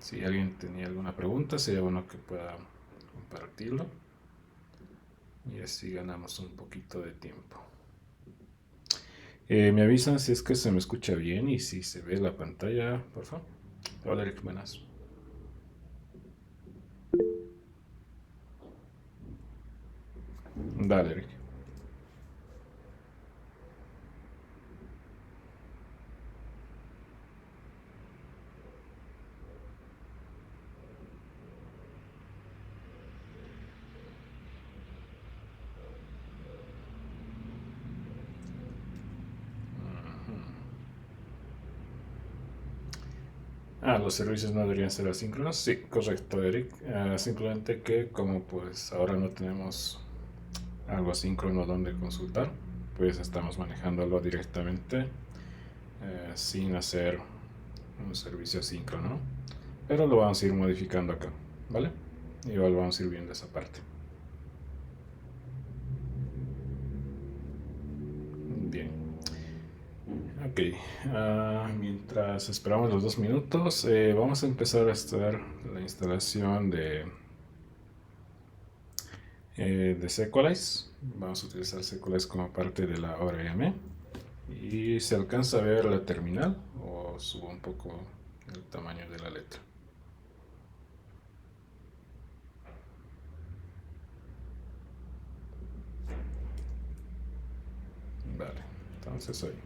Si alguien tenía alguna pregunta, sería bueno que pueda compartirlo. Y así ganamos un poquito de tiempo. Me avisan si es que se me escucha bien y si se ve la pantalla, por favor. Hola, Eric, buenas. Dale, Eric. Los servicios no deberían ser asíncronos. Sí, correcto, Eric. Simplemente que como pues ahora no tenemos algo asíncrono donde consultar, pues estamos manejándolo directamente sin hacer un servicio asíncrono. Pero lo vamos a ir modificando acá, ¿vale? Igual vamos a ir viendo esa parte. Bien. Ok, mientras esperamos los 2 minutos, vamos a empezar a hacer la instalación de Sequelize. Vamos a utilizar Sequelize como parte de la ORM. Y se alcanza a ver la terminal o subo un poco el tamaño de la letra. Vale, entonces ahí.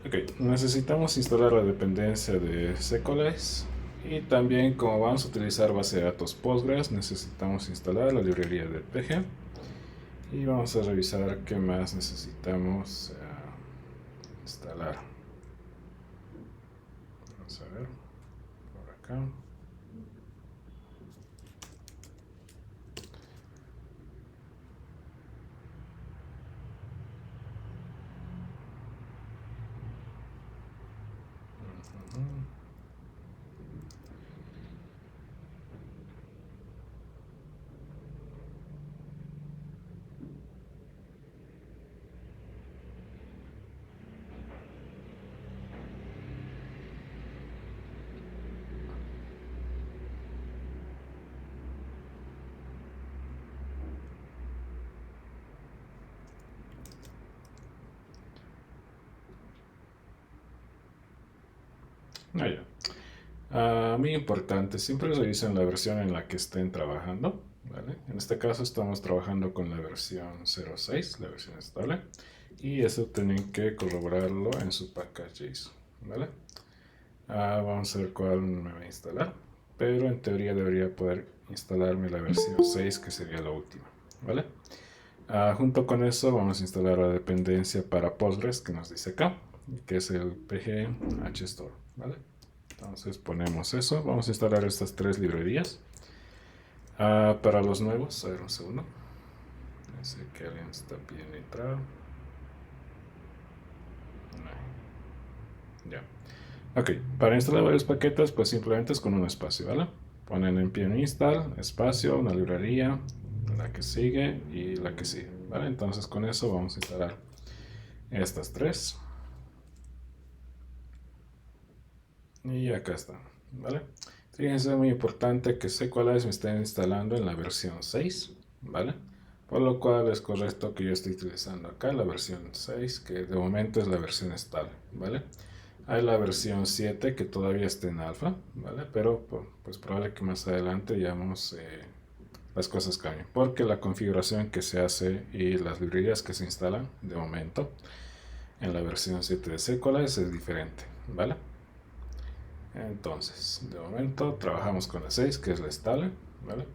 Ok, necesitamos instalar la dependencia de Sequelize. Y también, como vamos a utilizar base de datos Postgres, necesitamos instalar la librería de PG. Y vamos a revisar qué más necesitamos instalar. Vamos a ver por acá. Ya. Muy importante, siempre revisen la versión en la que estén trabajando, ¿vale? En este caso estamos trabajando con la versión 0.6, la versión estable, y eso tienen que corroborarlo en su package.json, ¿vale? Vamos a ver cuál me va a instalar, pero en teoría debería poder instalarme la versión 6, que sería la última, ¿vale? Junto con eso vamos a instalar la dependencia para Postgres que nos dice acá, que es el pg hstore, ¿vale? Entonces ponemos eso, vamos a instalar estas tres librerías. Para los nuevos, a ver un segundo. Sé que alguien está pidiendo entrar. Ya. Ok, para instalar varios paquetes, pues simplemente es con un espacio, ¿vale? Ponen en pie install, espacio, una librería, la que sigue y la que sigue, ¿vale? Entonces con eso vamos a instalar estas tres. Y acá está, ¿vale? Fíjense, es muy importante que Sequelize me esté instalando en la versión 6, ¿vale? Por lo cual es correcto que yo estoy utilizando acá la versión 6, que de momento es la versión estable, ¿vale? Hay la versión 7 que todavía está en alfa, ¿vale? Pero pues probable que más adelante digamos las cosas cambien, porque la configuración que se hace y las librerías que se instalan de momento en la versión 7 de Sequelize es diferente, ¿vale? Entonces, de momento trabajamos con la 6, que es la estable, ¿vale?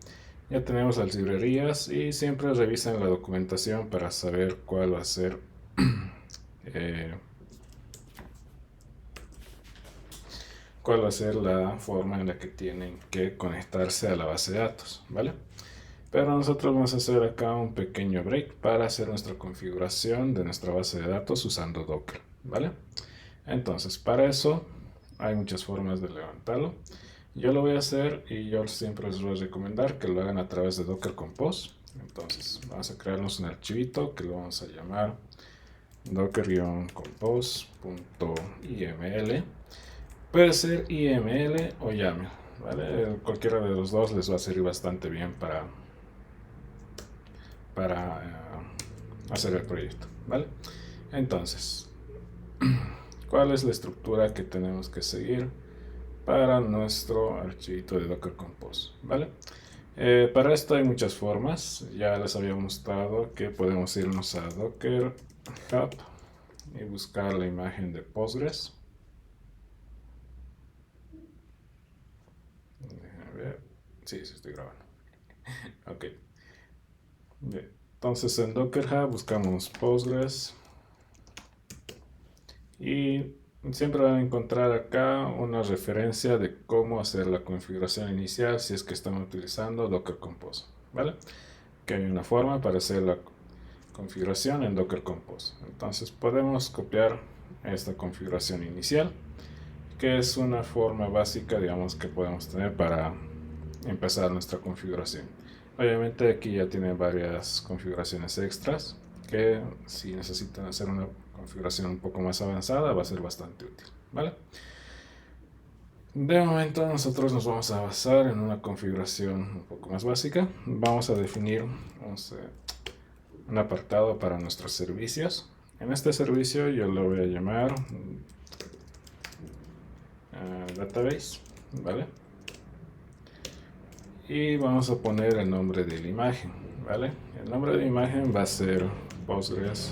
Ya tenemos las librerías y siempre revisan la documentación para saber cuál va a ser eh, cuál va a ser la forma en la que tienen que conectarse a la base de datos, ¿vale? Pero nosotros vamos a hacer acá un pequeño break para hacer nuestra configuración de nuestra base de datos usando Docker, ¿vale? Entonces, para eso hay muchas formas de levantarlo. Yo lo voy a hacer y yo siempre les voy a recomendar que lo hagan a través de Docker Compose. Entonces, vamos a crearnos un archivito que lo vamos a llamar docker-compose.iml. Puede ser IML o YAML, ¿vale? Cualquiera de los dos les va a servir bastante bien para hacer el proyecto, ¿vale? Entonces, ¿cuál es la estructura que tenemos que seguir para nuestro archivito de Docker Compose? ¿Vale? Para esto hay muchas formas. Ya les había mostrado que podemos irnos a Docker Hub y buscar la imagen de Postgres. Déjenme ver. Sí, estoy grabando. Ok. Bien. Entonces en Docker Hub buscamos Postgres y siempre van a encontrar acá una referencia de cómo hacer la configuración inicial si es que están utilizando Docker Compose, ¿vale? Que hay una forma para hacer la configuración en Docker Compose. Entonces podemos copiar esta configuración inicial, que es una forma básica, digamos, que podemos tener para empezar nuestra configuración. Obviamente aquí ya tiene varias configuraciones extras que si necesitan hacer una configuración un poco más avanzada va a ser bastante útil, ¿vale? De momento nosotros nos vamos a basar en una configuración un poco más básica. Vamos a definir un apartado para nuestros servicios. En este servicio yo lo voy a llamar database, ¿vale? Y vamos a poner el nombre de la imagen, ¿vale? El nombre de la imagen va a ser Postgres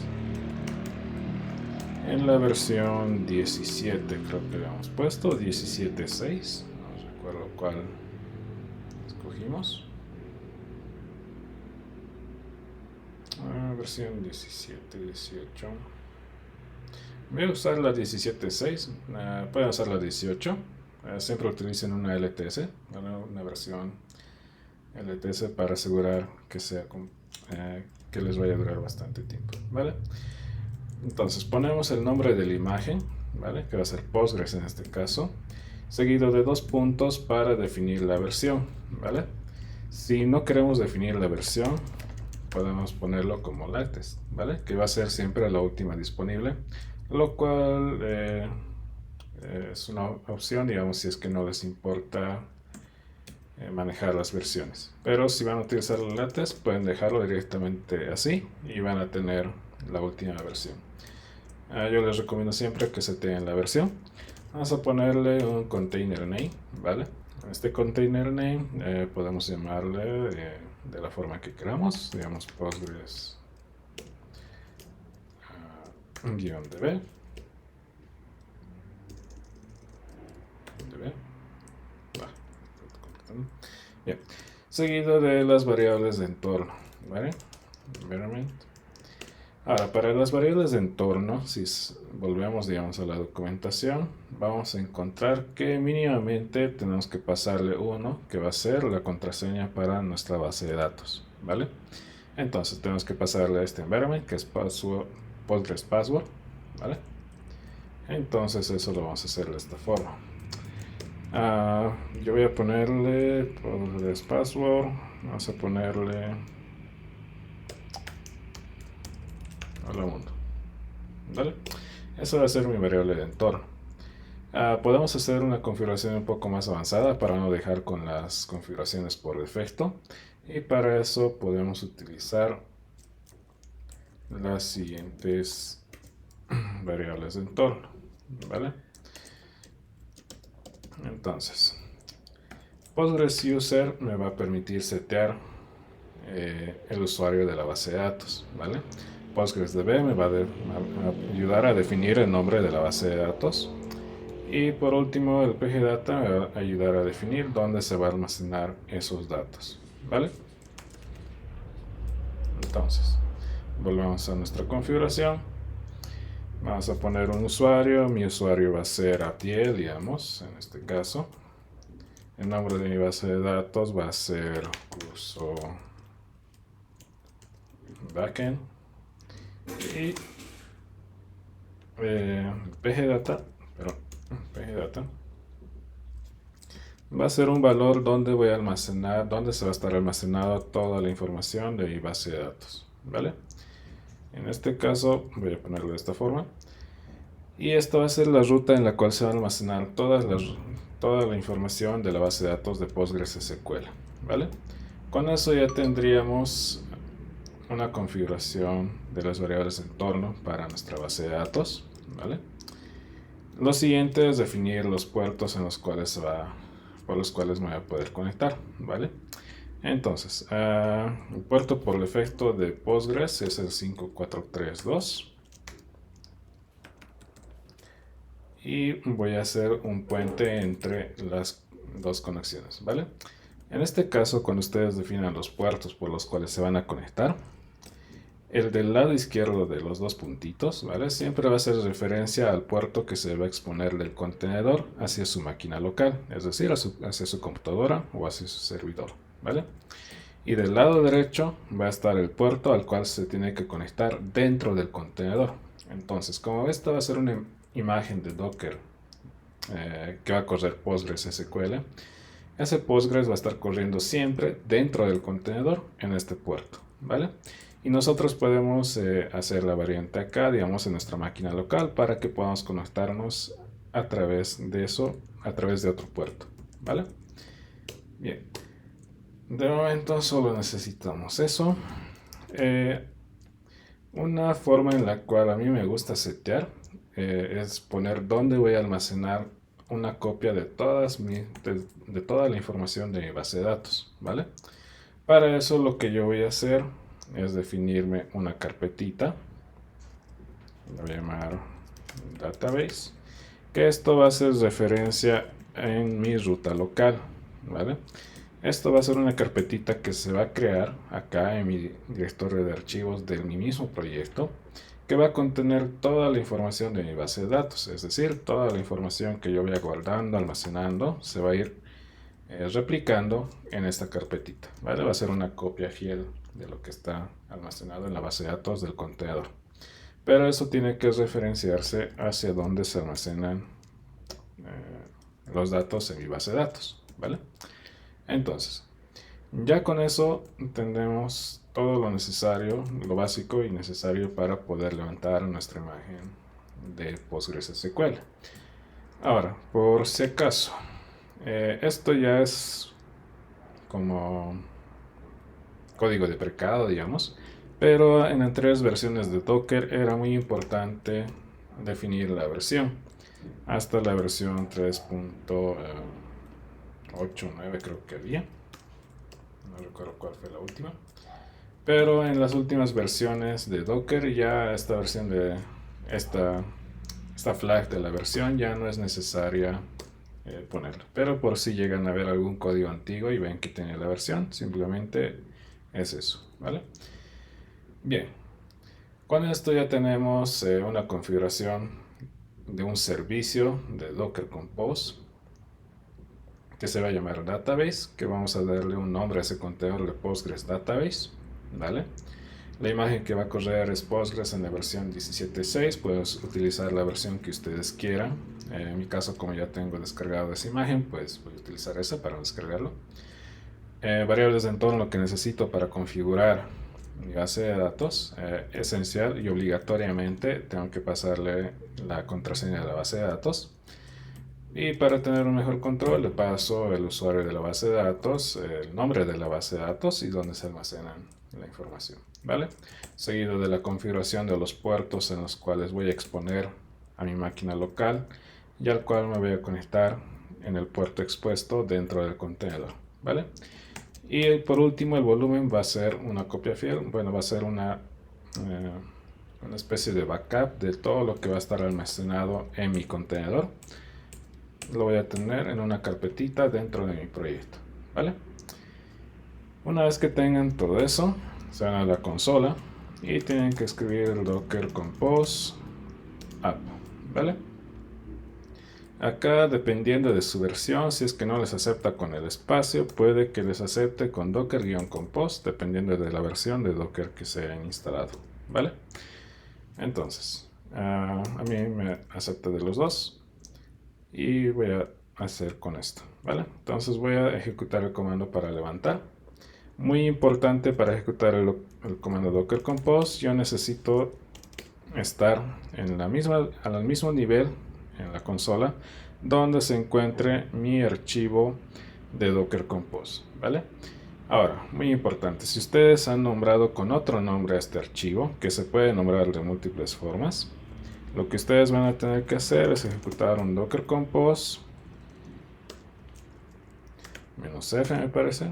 en la versión 17, creo que le hemos puesto 17.6, no recuerdo cuál escogimos. Versión 17, 18. Voy a usar la 17.6, pueden usar la 18. Siempre utilicen una LTS, una versión LTS para asegurar que sea que les vaya a durar bastante tiempo, ¿vale? Entonces ponemos el nombre de la imagen, ¿vale? Que va a ser Postgres en este caso, seguido de 2 puntos para definir la versión, ¿vale? Si no queremos definir la versión, podemos ponerlo como latest, ¿vale? Que va a ser siempre la última disponible, lo cual es una opción, digamos, si es que no les importa manejar las versiones. Pero si van a utilizar el latest, pueden dejarlo directamente así y van a tener la última versión. Yo les recomiendo siempre que se tengan la versión. Vamos a ponerle un container name, ¿vale? Este container name podemos llamarle de la forma que queramos, digamos Postgres -db. Bien. Seguido de las variables de entorno, ¿vale? Environment. Ahora, para las variables de entorno, si volvemos, digamos, a la documentación, vamos a encontrar que mínimamente tenemos que pasarle uno, que va a ser la contraseña para nuestra base de datos, ¿vale? Entonces tenemos que pasarle a este environment, que es Postgres password, ¿vale? Entonces eso lo vamos a hacer de esta forma. Yo voy a ponerle Postgres password, vamos a ponerle hola mundo, ¿vale? Eso va a ser mi variable de entorno. Podemos hacer una configuración un poco más avanzada para no dejar con las configuraciones por defecto, y para eso podemos utilizar las siguientes variables de entorno, ¿vale? Entonces, Postgres user me va a permitir setear el usuario de la base de datos, ¿vale? PostgresDB me va a ayudar a definir el nombre de la base de datos. Y por último, el pgdata me va a ayudar a definir dónde se va a almacenar esos datos, ¿vale? Entonces, volvemos a nuestra configuración. Vamos a poner un usuario. Mi usuario va a ser Abdiel, digamos, en este caso. El nombre de mi base de datos va a ser curso backend. Y pgdata va a ser un valor donde voy a almacenar, donde se va a estar almacenada toda la información de mi base de datos, ¿vale? En este caso voy a ponerlo de esta forma, y esta va a ser la ruta en la cual se va a almacenar todas toda la información de la base de datos de PostgreSQL, ¿vale? Con eso ya tendríamos una configuración de las variables de entorno para nuestra base de datos, ¿vale? Lo siguiente es definir los puertos en los cuales por los cuales me voy a poder conectar, ¿vale? Entonces, el puerto por defecto de Postgres es el 5432 y voy a hacer un puente entre las dos conexiones, ¿vale? En este caso, cuando ustedes definan los puertos por los cuales se van a conectar, el del lado izquierdo de los dos puntitos, ¿vale? Siempre va a hacer referencia al puerto que se va a exponer del contenedor hacia su máquina local, es decir, hacia su computadora o hacia su servidor, ¿vale? Y del lado derecho va a estar el puerto al cual se tiene que conectar dentro del contenedor. Entonces, como esta va a ser una imagen de Docker que va a correr PostgreSQL, ese Postgres va a estar corriendo siempre dentro del contenedor en este puerto, ¿vale? Y nosotros podemos hacer la variante acá, digamos, en nuestra máquina local para que podamos conectarnos a través de eso, a través de otro puerto, ¿vale? Bien. De momento solo necesitamos eso. Una forma en la cual a mí me gusta setear es poner dónde voy a almacenar una copia de toda la información de mi base de datos, ¿vale? Para eso lo que yo voy a hacer es definirme una carpetita, la voy a llamar database, que esto va a hacer referencia en mi ruta local, ¿vale? Esto va a ser una carpetita que se va a crear acá en mi directorio de archivos de mi mismo proyecto, que va a contener toda la información de mi base de datos, es decir, toda la información que yo vaya guardando, almacenando, se va a ir replicando en esta carpetita, ¿vale? Va a ser una copia fiel de lo que está almacenado en la base de datos del contenedor. Pero eso tiene que referenciarse hacia dónde se almacenan los datos en mi base de datos, ¿vale? Entonces, ya con eso tenemos todo lo necesario, lo básico y necesario para poder levantar nuestra imagen de PostgreSQL. Ahora, por si acaso, esto ya es como código de precado, digamos, pero en anteriores versiones de Docker era muy importante definir la versión. Hasta la versión 3.8.9 creo que había. No recuerdo cuál fue la última. Pero en las últimas versiones de Docker ya esta versión de esta flag de la versión ya no es necesaria ponerla. Pero por si llegan a ver algún código antiguo y ven que tiene la versión, simplemente es eso, ¿vale? Bien, con esto ya tenemos una configuración de un servicio de Docker Compose que se va a llamar Database, que vamos a darle un nombre a ese contenedor de Postgres Database, ¿vale? La imagen que va a correr es Postgres en la versión 17.6, puedes utilizar la versión que ustedes quieran. En mi caso, como ya tengo descargado esa imagen, pues voy a utilizar esa para descargarlo. Variables de entorno, lo que necesito para configurar mi base de datos, esencial y obligatoriamente tengo que pasarle la contraseña de la base de datos. Y para tener un mejor control le paso el usuario de la base de datos, el nombre de la base de datos y dónde se almacenan la información, ¿vale? Seguido de la configuración de los puertos en los cuales voy a exponer a mi máquina local y al cual me voy a conectar en el puerto expuesto dentro del contenedor, ¿vale? Y por último el volumen va a ser una copia fiel, bueno, va a ser una especie de backup de todo lo que va a estar almacenado en mi contenedor. Lo voy a tener en una carpetita dentro de mi proyecto, ¿vale? Una vez que tengan todo eso, se van a la consola y tienen que escribir docker compose app, ¿vale? Acá, dependiendo de su versión, si es que no les acepta con el espacio, puede que les acepte con docker-compose, dependiendo de la versión de Docker que se hayan instalado, ¿vale? Entonces, a mí me acepta de los dos y voy a hacer con esto, ¿vale? Entonces voy a ejecutar el comando para levantar. Muy importante para ejecutar el comando docker compose, yo necesito estar al mismo nivel en la consola donde se encuentre mi archivo de Docker Compose, ¿vale? Ahora, muy importante, si ustedes han nombrado con otro nombre a este archivo, que se puede nombrar de múltiples formas, lo que ustedes van a tener que hacer es ejecutar un Docker Compose -f, me parece,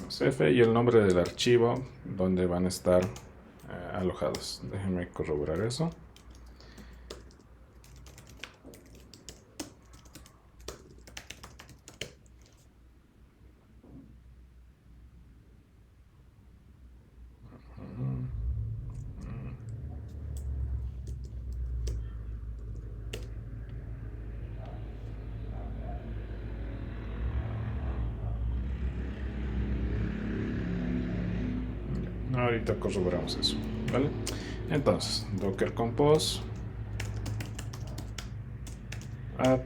-f, y el nombre del archivo donde van a estar alojados. Déjenme corroborar eso. Ahorita corroboramos eso, ¿vale? Entonces, Docker Compose app,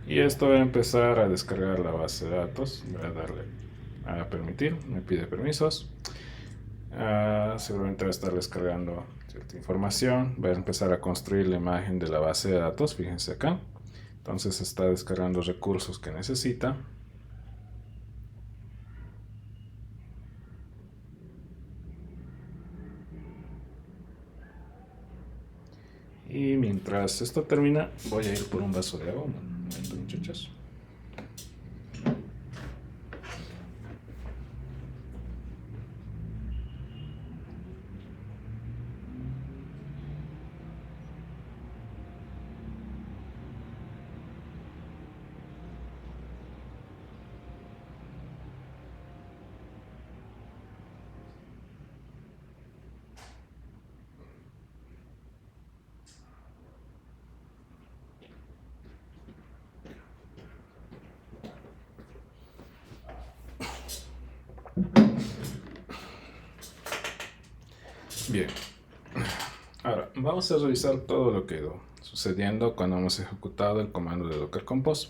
y esto va a empezar a descargar la base de datos. Voy a darle a permitir, me pide permisos. Seguramente va a estar descargando cierta información. Va a empezar a construir la imagen de la base de datos, fíjense acá. Entonces está descargando recursos que necesita. Y mientras esto termina, voy a ir por un vaso de agua. Un momento, muchachos. Bien, ahora vamos a revisar todo lo que ha ido sucediendo cuando hemos ejecutado el comando de Docker Compose.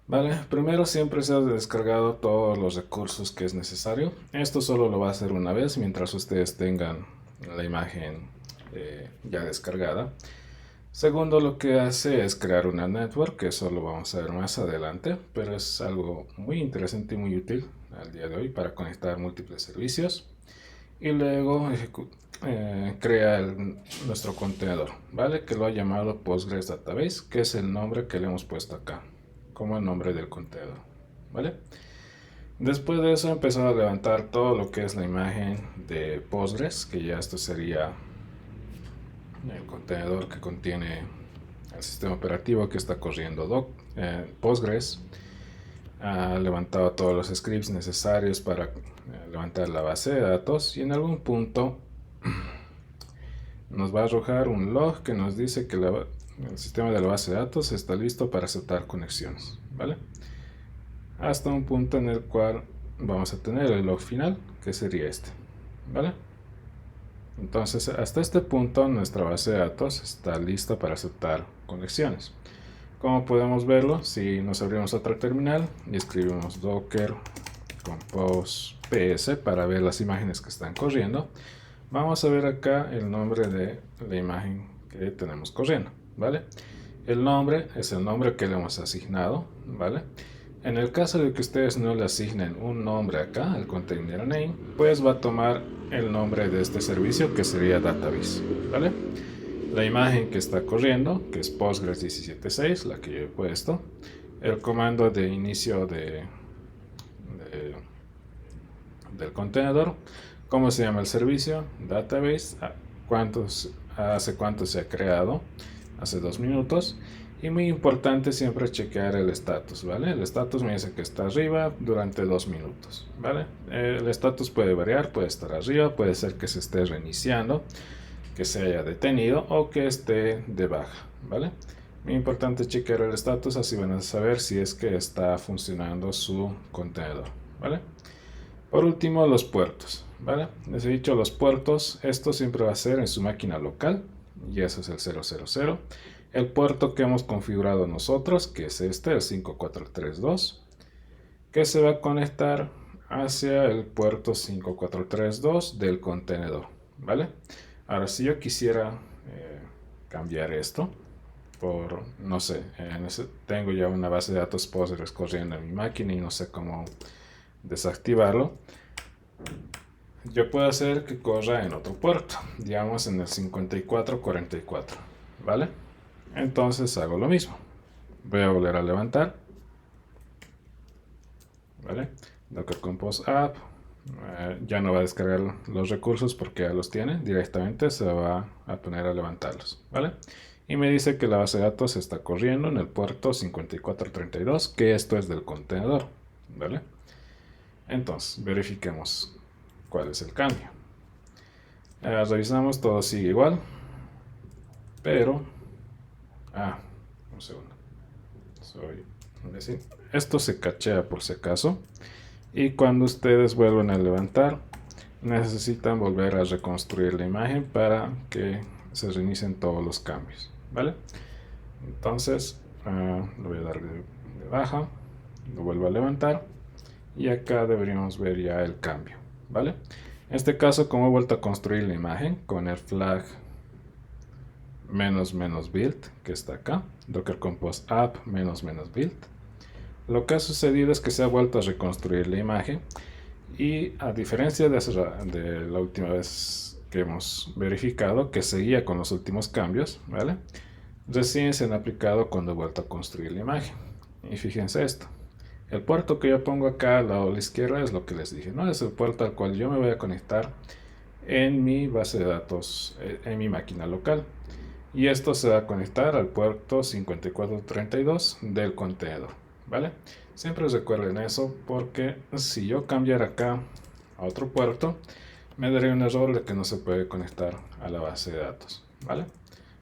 Vale, primero siempre se ha descargado todos los recursos que es necesario. Esto solo lo va a hacer una vez mientras ustedes tengan la imagen ya descargada. Segundo, lo que hace es crear una network, que eso lo vamos a ver más adelante, pero es algo muy interesante y muy útil al día de hoy para conectar múltiples servicios. Y luego crea nuestro contenedor, ¿vale? Que lo ha llamado Postgres Database, que es el nombre que le hemos puesto acá, como el nombre del contenedor, ¿vale? Después de eso he empezado a levantar todo lo que es la imagen de Postgres, que ya esto sería el contenedor que contiene el sistema operativo que está corriendo Postgres. Ha levantado todos los scripts necesarios para levantar la base de datos, y en algún punto nos va a arrojar un log que nos dice que el sistema de la base de datos está listo para aceptar conexiones, ¿vale? Hasta un punto en el cual vamos a tener el log final, que sería este, ¿vale? Entonces, hasta este punto nuestra base de datos está lista para aceptar conexiones. Como podemos verlo, si nos abrimos otra terminal y escribimos docker compose ps para ver las imágenes que están corriendo, vamos a ver acá el nombre de la imagen que tenemos corriendo, ¿vale? El nombre es el nombre que le hemos asignado, ¿vale? En el caso de que ustedes no le asignen un nombre acá, al container name, pues va a tomar el nombre de este servicio, que sería database, ¿vale? La imagen que está corriendo, que es Postgres 17.6, la que yo he puesto, el comando de inicio del contenedor, cómo se llama el servicio, database, hace cuánto se ha creado, hace 2 minutos, y muy importante siempre chequear el status, ¿vale? El status me dice que está arriba durante 2 minutos, ¿vale? El status puede variar, puede estar arriba, puede ser que se esté reiniciando, que se haya detenido o que esté de baja, ¿vale? Muy importante chequear el status, así van a saber si es que está funcionando su contenedor, ¿vale? Por último, los puertos, ¿vale? Les he dicho los puertos, esto siempre va a ser en su máquina local, y eso es el 000. El puerto que hemos configurado nosotros, que es este, el 5432, que se va a conectar hacia el puerto 5432 del contenedor, ¿vale? Ahora, si yo quisiera cambiar esto por, no sé, tengo ya una base de datos Postgres corriendo en mi máquina y no sé cómo desactivarlo. Yo puedo hacer que corra en otro puerto, digamos en el 5444, ¿vale? Entonces hago lo mismo. Voy a volver a levantar, ¿vale? Docker Compose App. Ya no va a descargar los recursos porque ya los tiene. Directamente se va a poner a levantarlos, ¿vale? Y me dice que la base de datos está corriendo en el puerto 5432, que esto es del contenedor, ¿vale? Entonces, verifiquemos cuál es el cambio. Revisamos, todo sigue igual, pero... un segundo. Esto se cachea por si acaso. Y cuando ustedes vuelvan a levantar, necesitan volver a reconstruir la imagen para que se reinicien todos los cambios, ¿vale? Entonces, lo voy a dar de baja, lo vuelvo a levantar y acá deberíamos ver ya el cambio, ¿vale? En este caso, como he vuelto a construir la imagen con el flag "-build", que está acá, Docker Compose App "-build", lo que ha sucedido es que se ha vuelto a reconstruir la imagen y, a diferencia de la última vez que hemos verificado que seguía con los últimos cambios, ¿vale? Recién se han aplicado cuando he vuelto a construir la imagen. Y fíjense esto. El puerto que yo pongo acá al lado de la izquierda es lo que les dije, ¿no? Es el puerto al cual yo me voy a conectar en mi base de datos, en mi máquina local. Y esto se va a conectar al puerto 5432 del contenedor, ¿vale? Siempre recuerden eso porque si yo cambiara acá a otro puerto, me daría un error de que no se puede conectar a la base de datos, ¿vale?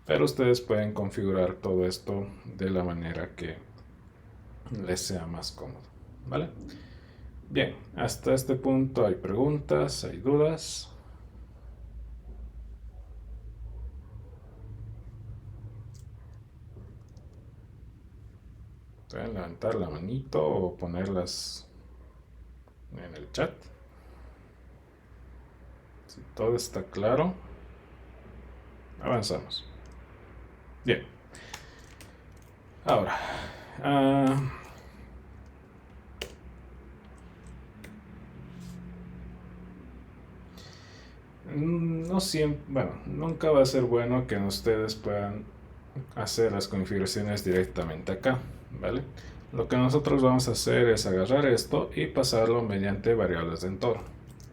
Pero ustedes pueden configurar todo esto de la manera que les sea más cómodo, ¿vale? Bien, hasta este punto hay preguntas, hay dudas. Pueden levantar la manito o ponerlas en el chat. Si todo está claro, avanzamos. Bien. Ahora, no siempre, bueno, nunca va a ser bueno que ustedes puedan hacer las configuraciones directamente acá, ¿vale? Lo que nosotros vamos a hacer es agarrar esto y pasarlo mediante variables de entorno.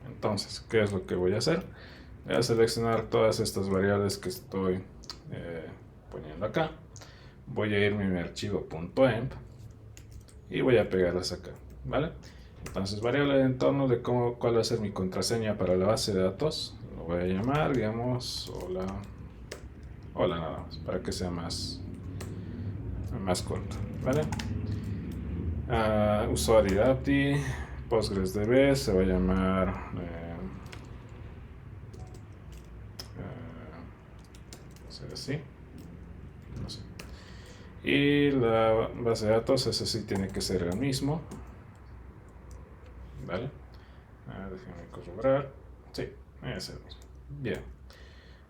Entonces, ¿qué es lo que voy a hacer? Voy a seleccionar todas estas variables que estoy poniendo acá. Voy a irme a mi archivo .env y voy a pegarlas acá, ¿vale? Entonces, variable de entorno de cuál va a ser mi contraseña para la base de datos. Lo voy a llamar, digamos, hola nada más, para que sea más corto, ¿vale? Usuario API, PostgreSDB, se va a llamar ¿será así? No sé. Y la base de datos, ese sí tiene que ser el mismo, ¿vale? Déjenme corroborar. Sí, es el mismo. Bien.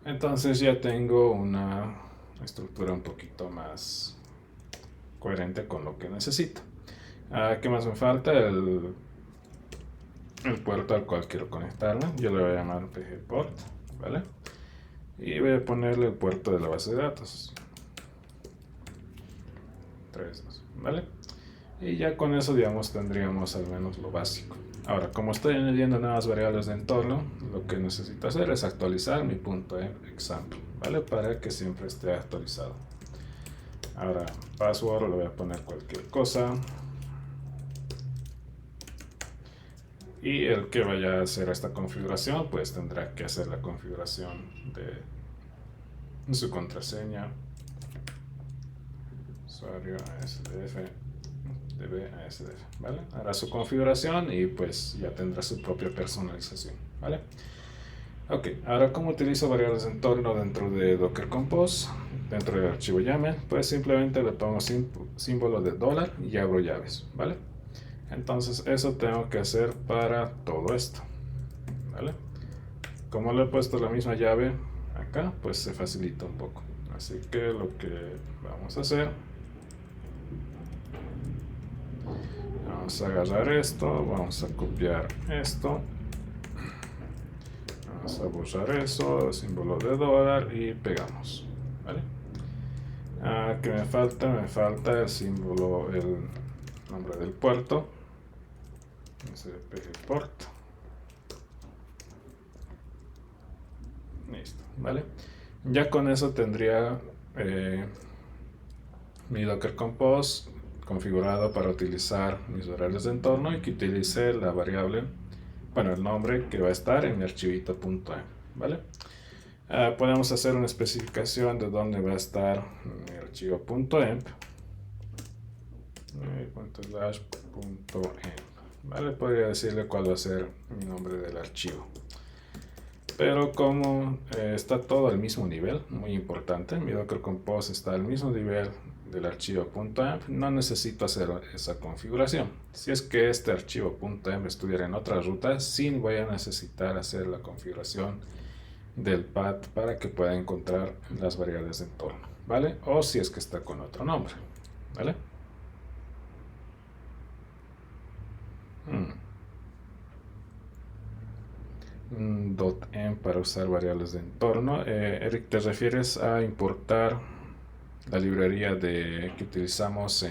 Entonces ya tengo una estructura un poquito más coherente con lo que necesito. ¿Qué más me falta? El puerto al cual quiero conectarme. Yo le voy a llamar pgport, ¿vale? Y voy a ponerle el puerto de la base de datos. 3.2, ¿vale? Y ya con eso, digamos, tendríamos al menos lo básico. Ahora, como estoy añadiendo nuevas variables de entorno, lo que necesito hacer es actualizar mi .example, ¿vale? Para que siempre esté actualizado. Ahora, password, le voy a poner cualquier cosa. Y el que vaya a hacer esta configuración, pues tendrá que hacer la configuración de su contraseña. Usuario ASDF, DB ASDF, ¿vale? Hará su configuración y pues ya tendrá su propia personalización, ¿vale? Ok, ahora ¿cómo utilizo variables de entorno dentro de Docker Compose? Dentro del archivo YAML, pues simplemente le pongo símbolo de dólar y abro llaves, ¿vale? Entonces eso tengo que hacer para todo esto, ¿vale? Como le he puesto la misma llave acá, pues se facilita un poco. Así que lo que vamos a hacer, vamos a agarrar esto, vamos a copiar esto, vamos a borrar eso, símbolo de dólar y pegamos, ¿vale? ¿Qué me falta? Me falta el símbolo, el nombre del puerto, SPG port. Listo, ¿vale? Ya con eso tendría mi Docker Compose configurado para utilizar mis variables de entorno y que utilice la variable, bueno, el nombre que va a estar en mi archivito .env, ¿vale? Podemos hacer una especificación de dónde va a estar mi archivo .env, ¿vale? Podría decirle cuál va a ser mi nombre del archivo. Pero como está todo al mismo nivel, muy importante, mi Docker Compose está al mismo nivel del archivo .env, no necesito hacer esa configuración. Si es que este archivo .env estuviera en otra ruta, sí voy a necesitar hacer la configuración del path para que pueda encontrar las variables de entorno, ¿vale? O si es que está con otro nombre, ¿vale? .env para usar variables de entorno. Eric, ¿te refieres a importar la librería que utilizamos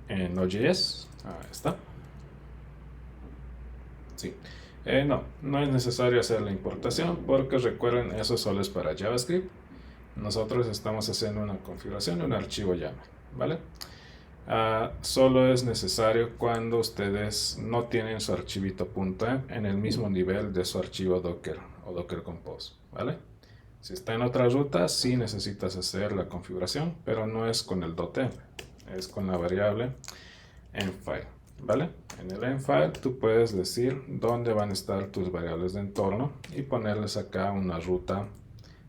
en Node.js? Ahí está. Sí. No es necesario hacer la importación porque recuerden, eso solo es para JavaScript. Nosotros estamos haciendo una configuración de un archivo YAML, ¿vale? Solo es necesario cuando ustedes no tienen su archivito .env en el mismo nivel de su archivo Docker o Docker Compose, ¿vale? Si está en otra ruta, sí necesitas hacer la configuración, pero no es con el .env, es con la variable envFile, ¿vale? En el envFile tú puedes decir dónde van a estar tus variables de entorno y ponerles acá una ruta,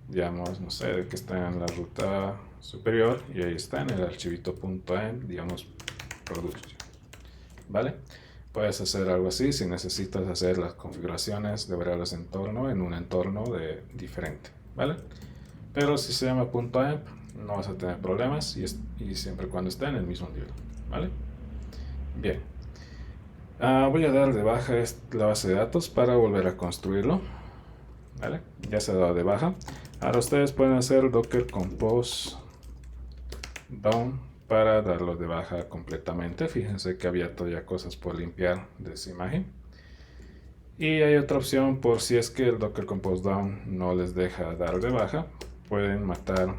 digamos, no sé, de que está en la ruta superior y ahí está en el archivito .env, digamos, production, ¿vale? Puedes hacer algo así si necesitas hacer las configuraciones de variables de entorno en un entorno diferente, ¿vale? Pero si se llama .env no vas a tener problemas y siempre y cuando esté en el mismo nivel, ¿vale? Bien. Voy a dar de baja la base de datos para volver a construirlo, ¿vale? Ya se ha dado de baja. Ahora ustedes pueden hacer docker compose down para darlo de baja completamente. Fíjense que había todavía cosas por limpiar de esa imagen. Y hay otra opción por si es que el docker compose down no les deja dar de baja. Pueden matar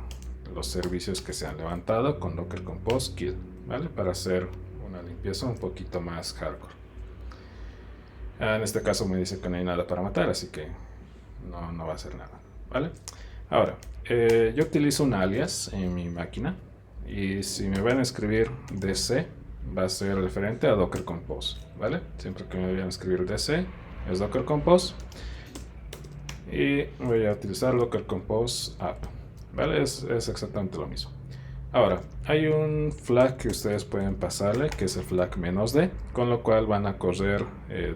los servicios que se han levantado con docker compose kill, ¿vale? Para hacer una limpieza un poquito más hardcore. En este caso me dice que no hay nada para matar, así que no va a hacer nada, ¿vale? Ahora, yo utilizo un alias en mi máquina y si me van a escribir DC va a ser referente a Docker Compose, ¿vale? Siempre que me vayan a escribir DC es Docker Compose y voy a utilizar Docker Compose app, ¿vale? Es exactamente lo mismo. Ahora, hay un flag que ustedes pueden pasarle, que es el flag "-d", con lo cual van a correr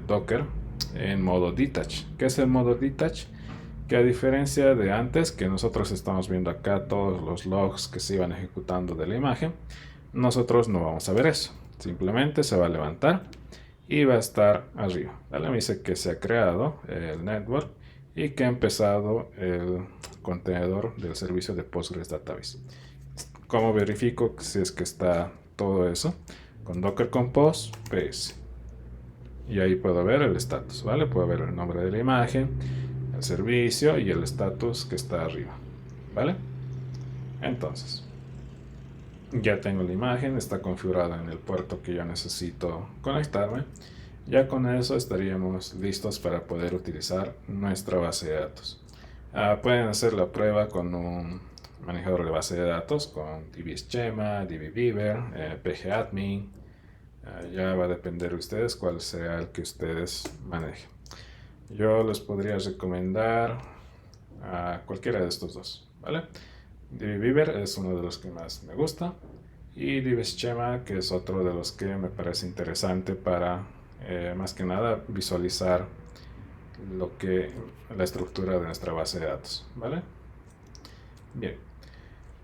Docker en modo detach. ¿Qué es el modo detach? Que a diferencia de antes, que nosotros estamos viendo acá todos los logs que se iban ejecutando de la imagen, nosotros no vamos a ver eso. Simplemente se va a levantar y va a estar arriba. ¿Vale? Me dice que se ha creado el network y que ha empezado el contenedor del servicio de Postgres Database. ¿Cómo verifico si es que está todo eso? Con Docker Compose PS. Y ahí puedo ver el status, ¿vale? Puedo ver el nombre de la imagen, el servicio y el status que está arriba, ¿vale? Entonces, ya tengo la imagen, está configurada en el puerto que yo necesito conectarme. Ya con eso estaríamos listos para poder utilizar nuestra base de datos. Pueden hacer la prueba con un manejador de base de datos, con dbschema, dbbeaver, pgadmin. Ya va a depender de ustedes cuál sea el que ustedes manejen. Yo les podría recomendar a cualquiera de estos dos, ¿vale? dbbeaver es uno de los que más me gusta y dbschema, que es otro de los que me parece interesante para más que nada visualizar la estructura de nuestra base de datos, ¿vale? Bien.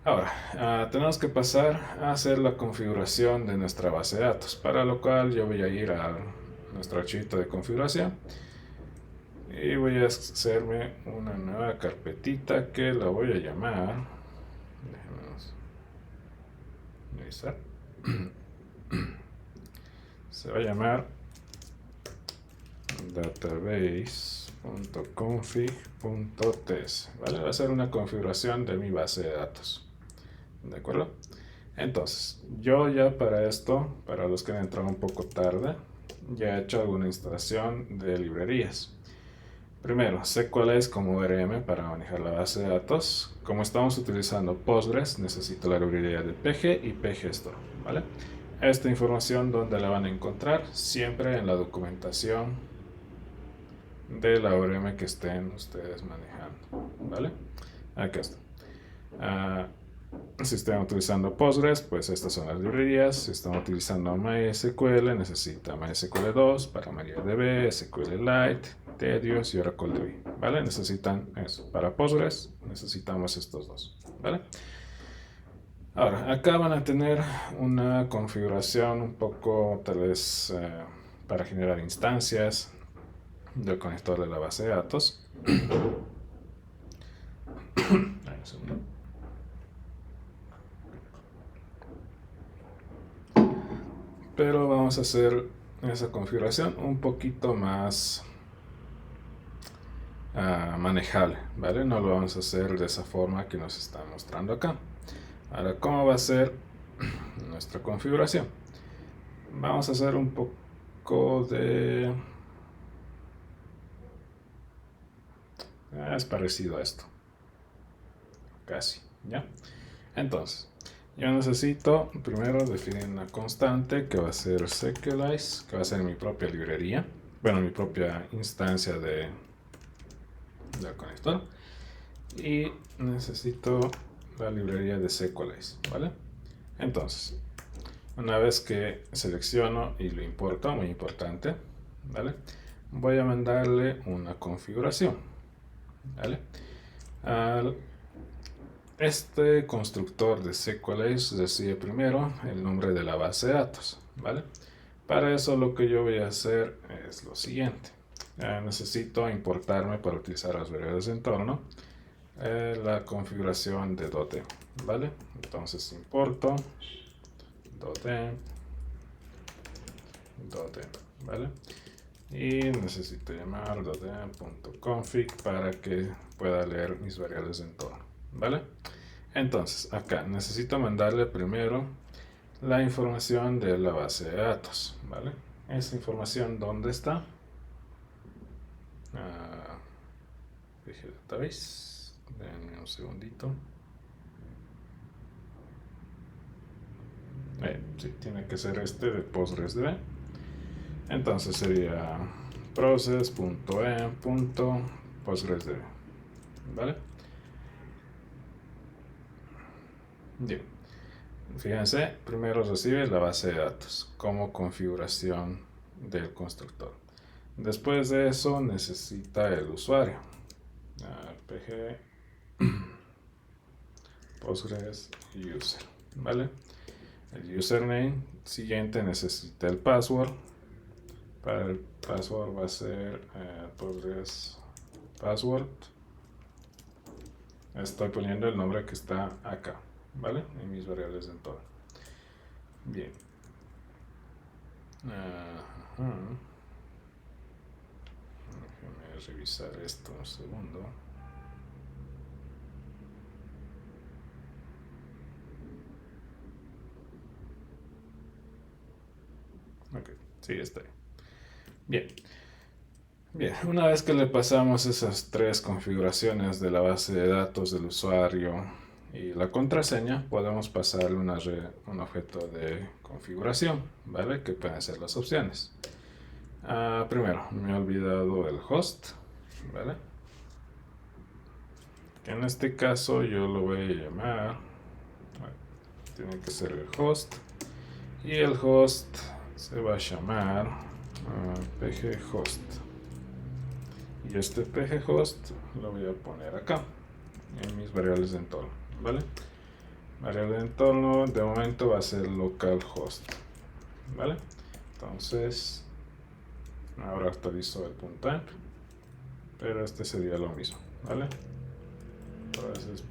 Ahora, tenemos que pasar a hacer la configuración de nuestra base de datos, para lo cual yo voy a ir a nuestro archivito de configuración y voy a hacerme una nueva carpetita que la voy a llamar, déjenme revisar, se va a llamar database.config.ts, ¿vale? Va a ser una configuración de mi base de datos, ¿de acuerdo? Entonces, yo ya para esto, para los que han entrado un poco tarde, ya he hecho alguna instalación de librerías. Primero, SQLite como ORM para manejar la base de datos. Como estamos utilizando Postgres, necesito la librería de PG y PGStore, ¿vale? Esta información, ¿dónde la van a encontrar? Siempre en la documentación de la ORM que estén ustedes manejando, ¿vale? Aquí está. Si están utilizando Postgres, pues estas son las librerías. Si están utilizando MySQL, necesita MySQL 2 para MariaDB, SQLite, Tedious y OracleDB, ¿vale? Necesitan eso. Para Postgres necesitamos estos dos, ¿vale? Ahora, acá van a tener una configuración un poco, tal vez, para generar instancias del conector de la base de datos. Un segundo. Pero vamos a hacer esa configuración un poquito más manejable, ¿vale? No lo vamos a hacer de esa forma que nos está mostrando acá. Ahora, ¿cómo va a ser nuestra configuración? Vamos a hacer un poco de... es parecido a esto. Casi, ¿ya? Entonces, yo necesito primero definir una constante que va a ser SQLite, que va a ser mi propia librería, bueno, mi propia instancia del conector, y necesito la librería de SQLite, ¿vale? Entonces, una vez que selecciono y lo importo, muy importante, ¿vale? Voy a mandarle una configuración, ¿vale? Este constructor de SQLite recibe primero el nombre de la base de datos, ¿vale? Para eso lo que yo voy a hacer es lo siguiente. Necesito importarme para utilizar las variables de entorno la configuración de .env, ¿vale? Entonces importo .env, ¿vale? Y necesito llamar .env.config para que pueda leer mis variables de entorno, ¿vale? Entonces, acá necesito mandarle primero la información de la base de datos, ¿vale? Esa información, ¿dónde está? PG Database, denme un segundito. Sí, tiene que ser este de PostgreSDB. Entonces sería process.env.postgresdb, ¿vale? Bien, fíjense, primero recibe la base de datos como configuración del constructor. Después de eso necesita el usuario, pg postgres user, ¿vale? El username siguiente necesita el password. Para el password va a ser postgres password. Estoy poniendo el nombre que está acá, ¿vale? En mis variables de entorno. Bien. Déjame revisar esto un segundo. Ok, sí, está ahí. Bien. Bien, una vez que le pasamos esas tres configuraciones de la base de datos del usuario y la contraseña, podemos pasarle un objeto de configuración, ¿vale? Que pueden ser las opciones. Primero, me he olvidado el host, ¿vale? Que en este caso yo lo voy a llamar, tiene que ser el host, y el host se va a llamar pghost. Y este pghost lo voy a poner acá en mis variables de entorno, ¿vale? Variable de entorno de momento va a ser localhost, ¿vale? Entonces ahora actualizo el .env, pero este sería lo mismo, ¿vale? Entonces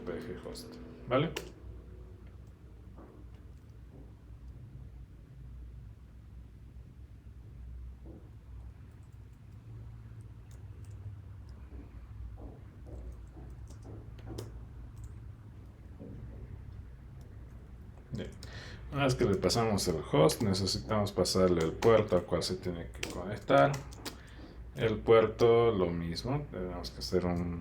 .pghost, ¿vale? Bien. Una vez que le pasamos el host, necesitamos pasarle el puerto al cual se tiene que conectar. El puerto, lo mismo, tenemos que hacer un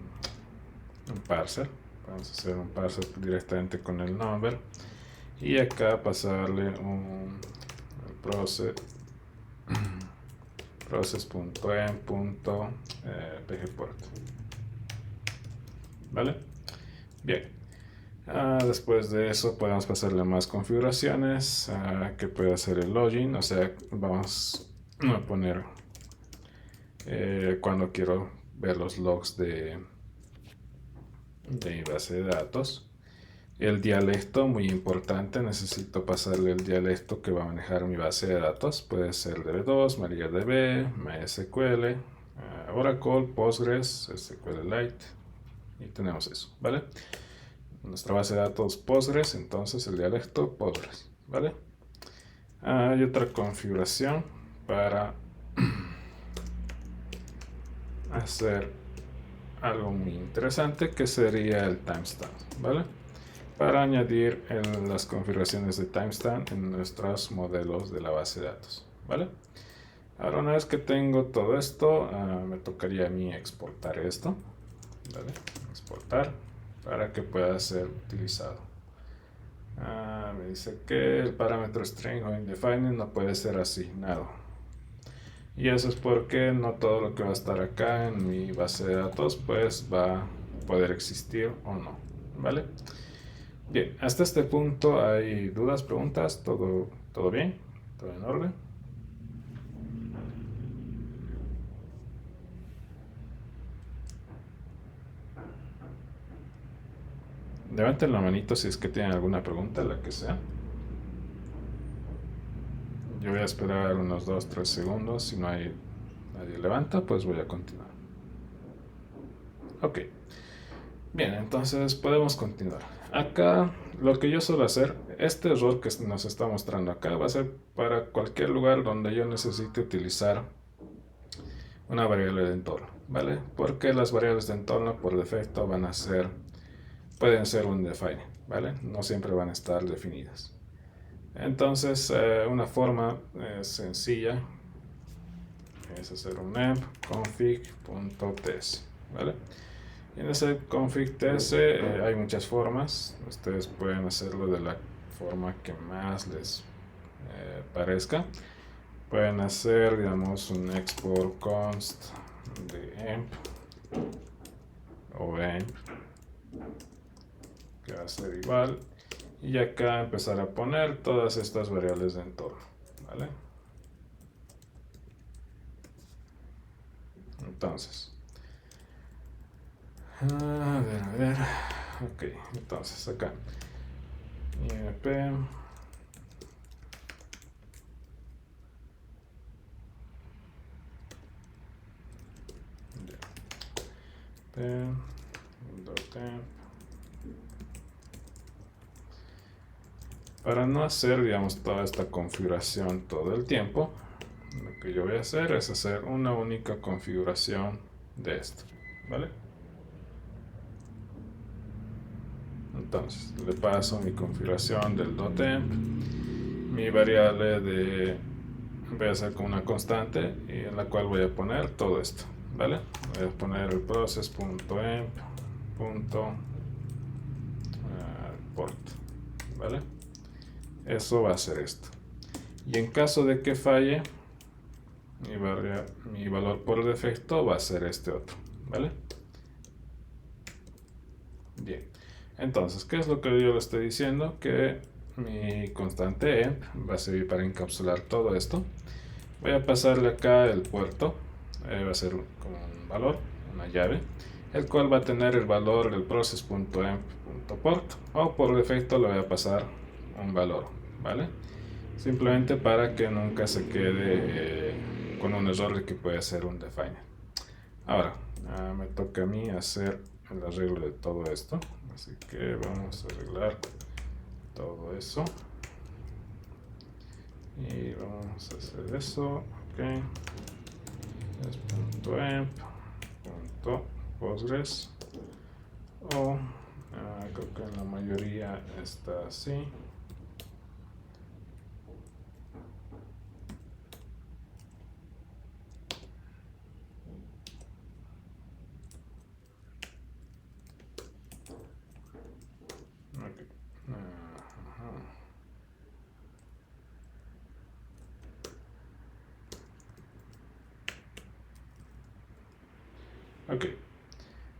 parser. Vamos a hacer un parser directamente con el number. Y acá pasarle un process.env.pgport. ¿Vale? Bien. Después de eso podemos pasarle más configuraciones que puede hacer el login, o sea, vamos a poner cuando quiero ver los logs de mi base de datos. El dialecto, muy importante, necesito pasarle el dialecto que va a manejar mi base de datos. Puede ser DB2, MariaDB, MySQL, Oracle, Postgres, SQLite, y tenemos eso, ¿vale? Nuestra base de datos Postgres, entonces el dialecto Postgres, ¿vale? Hay otra configuración para hacer algo muy interesante que sería el timestamp, ¿vale? Para añadir en las configuraciones de timestamp en nuestros modelos de la base de datos, ¿vale? Ahora, una vez que tengo todo esto, me tocaría a mí exportar esto, ¿vale? Exportar para que pueda ser utilizado. Me dice que el parámetro string o indefinite no puede ser asignado. Y eso es porque no todo lo que va a estar acá en mi base de datos pues va a poder existir o no, ¿vale? Bien, hasta este punto hay dudas, preguntas, todo bien, todo en orden. Levanten la manito si es que tienen alguna pregunta, la que sea. Yo voy a esperar unos 2-3 segundos. Si no hay nadie levanta, pues voy a continuar. Ok. Bien, entonces podemos continuar. Acá lo que yo suelo hacer, este error que nos está mostrando acá va a ser para cualquier lugar donde yo necesite utilizar una variable de entorno, ¿vale? Porque las variables de entorno por defecto pueden ser undefined, ¿vale? No siempre van a estar definidas. Entonces, una forma sencilla es hacer un env config.ts, ¿vale? Y en ese config.ts hay muchas formas. Ustedes pueden hacerlo de la forma que más les parezca. Pueden hacer, digamos, un export const de env o env, que va a ser igual, y acá empezar a poner todas estas variables de entorno, ¿vale? Entonces, a ver, ok, entonces acá imp para no hacer, digamos, toda esta configuración todo el tiempo, lo que yo voy a hacer es hacer una única configuración de esto, ¿vale? Entonces le paso mi configuración del .env, mi variable voy a hacer con una constante y en la cual voy a poner todo esto, ¿vale? Voy a poner el process.env.port, ¿vale? Eso va a ser esto. Y en caso de que falle, mi valor por defecto va a ser este otro, ¿vale? Bien, entonces, ¿qué es lo que yo le estoy diciendo? Que mi constante env va a servir para encapsular todo esto. Voy a pasarle acá el puerto, va a ser como un valor, una llave, el cual va a tener el valor del process.emp.port, o por defecto le voy a pasar un valor, ¿vale? Simplemente para que nunca se quede con un error de que puede ser un define. Ahora, me toca a mí hacer el arreglo de todo esto, así que vamos a arreglar todo eso y vamos a hacer eso. Ok, es .emp.postgres, o creo que en la mayoría está así. Okay. Ok,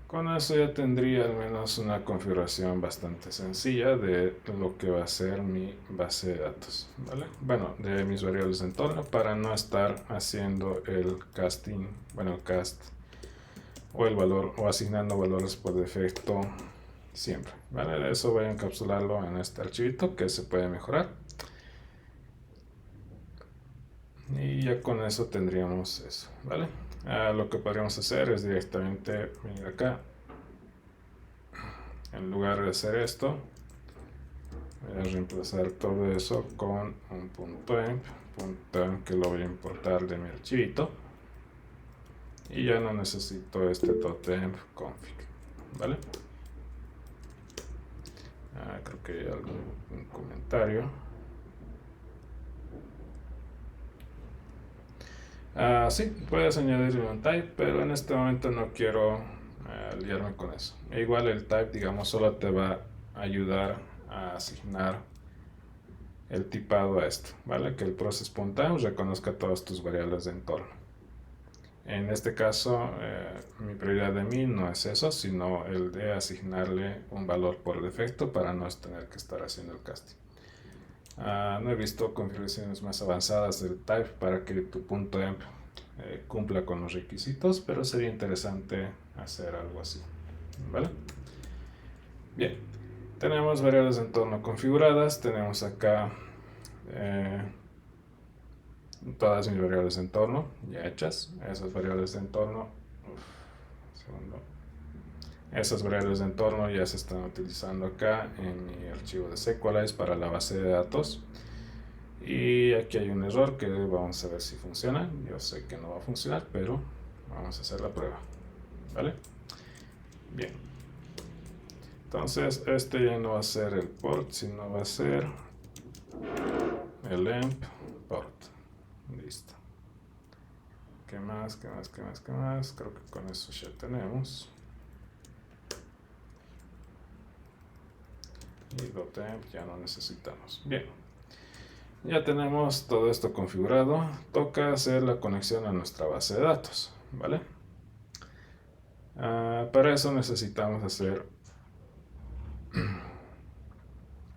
con eso ya tendría al menos una configuración bastante sencilla de lo que va a ser mi base de datos, ¿vale? Bueno, de mis variables de entorno, para no estar haciendo el casting, bueno, el cast o el valor, o asignando valores por defecto siempre, ¿vale? Eso voy a encapsularlo en este archivito que se puede mejorar. Y ya con eso tendríamos eso, ¿vale? Lo que podríamos hacer es directamente venir acá. En lugar de hacer esto, voy a reemplazar todo eso con un .emp que lo voy a importar de mi archivito. Y ya no necesito este .emp config, ¿vale? Creo que hay algún comentario. Sí, puedes añadir un type, pero en este momento no quiero liarme con eso. E igual el type, digamos, solo te va a ayudar a asignar el tipado a esto, ¿vale? Que el process.time reconozca todas tus variables de entorno. En este caso, mi prioridad de mí no es eso, sino el de asignarle un valor por defecto para no tener que estar haciendo el casting. No he visto configuraciones más avanzadas del type para que tu .emp cumpla con los requisitos, pero sería interesante hacer algo así, ¿vale? Bien, tenemos variables de entorno configuradas, tenemos acá todas mis variables de entorno ya hechas. Esas variables de entorno, esas variables de entorno ya se están utilizando acá en mi archivo de Sequelize para la base de datos. Y aquí hay un error que vamos a ver si funciona. Yo sé que no va a funcionar, pero vamos a hacer la prueba, ¿vale? Bien, entonces este ya no va a ser el port, sino va a ser el emp port. Listo. ¿Qué más? ¿Qué más? ¿Qué más? ¿Qué más? Creo que con eso ya tenemos. Y .emp ya no necesitamos. Bien, ya tenemos todo esto configurado. Toca hacer la conexión a nuestra base de datos, ¿vale? Para eso necesitamos hacer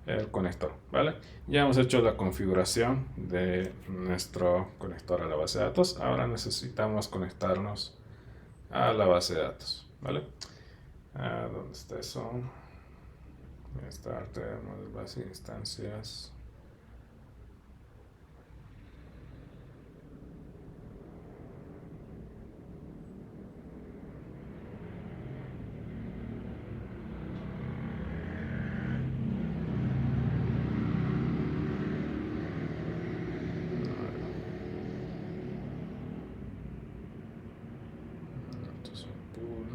el conector, ¿vale? Ya hemos hecho la configuración de nuestro conector a la base de datos. Ahora necesitamos conectarnos a la base de datos, ¿vale? ¿Dónde está eso? Starter, base de instancias. Esto es un pool.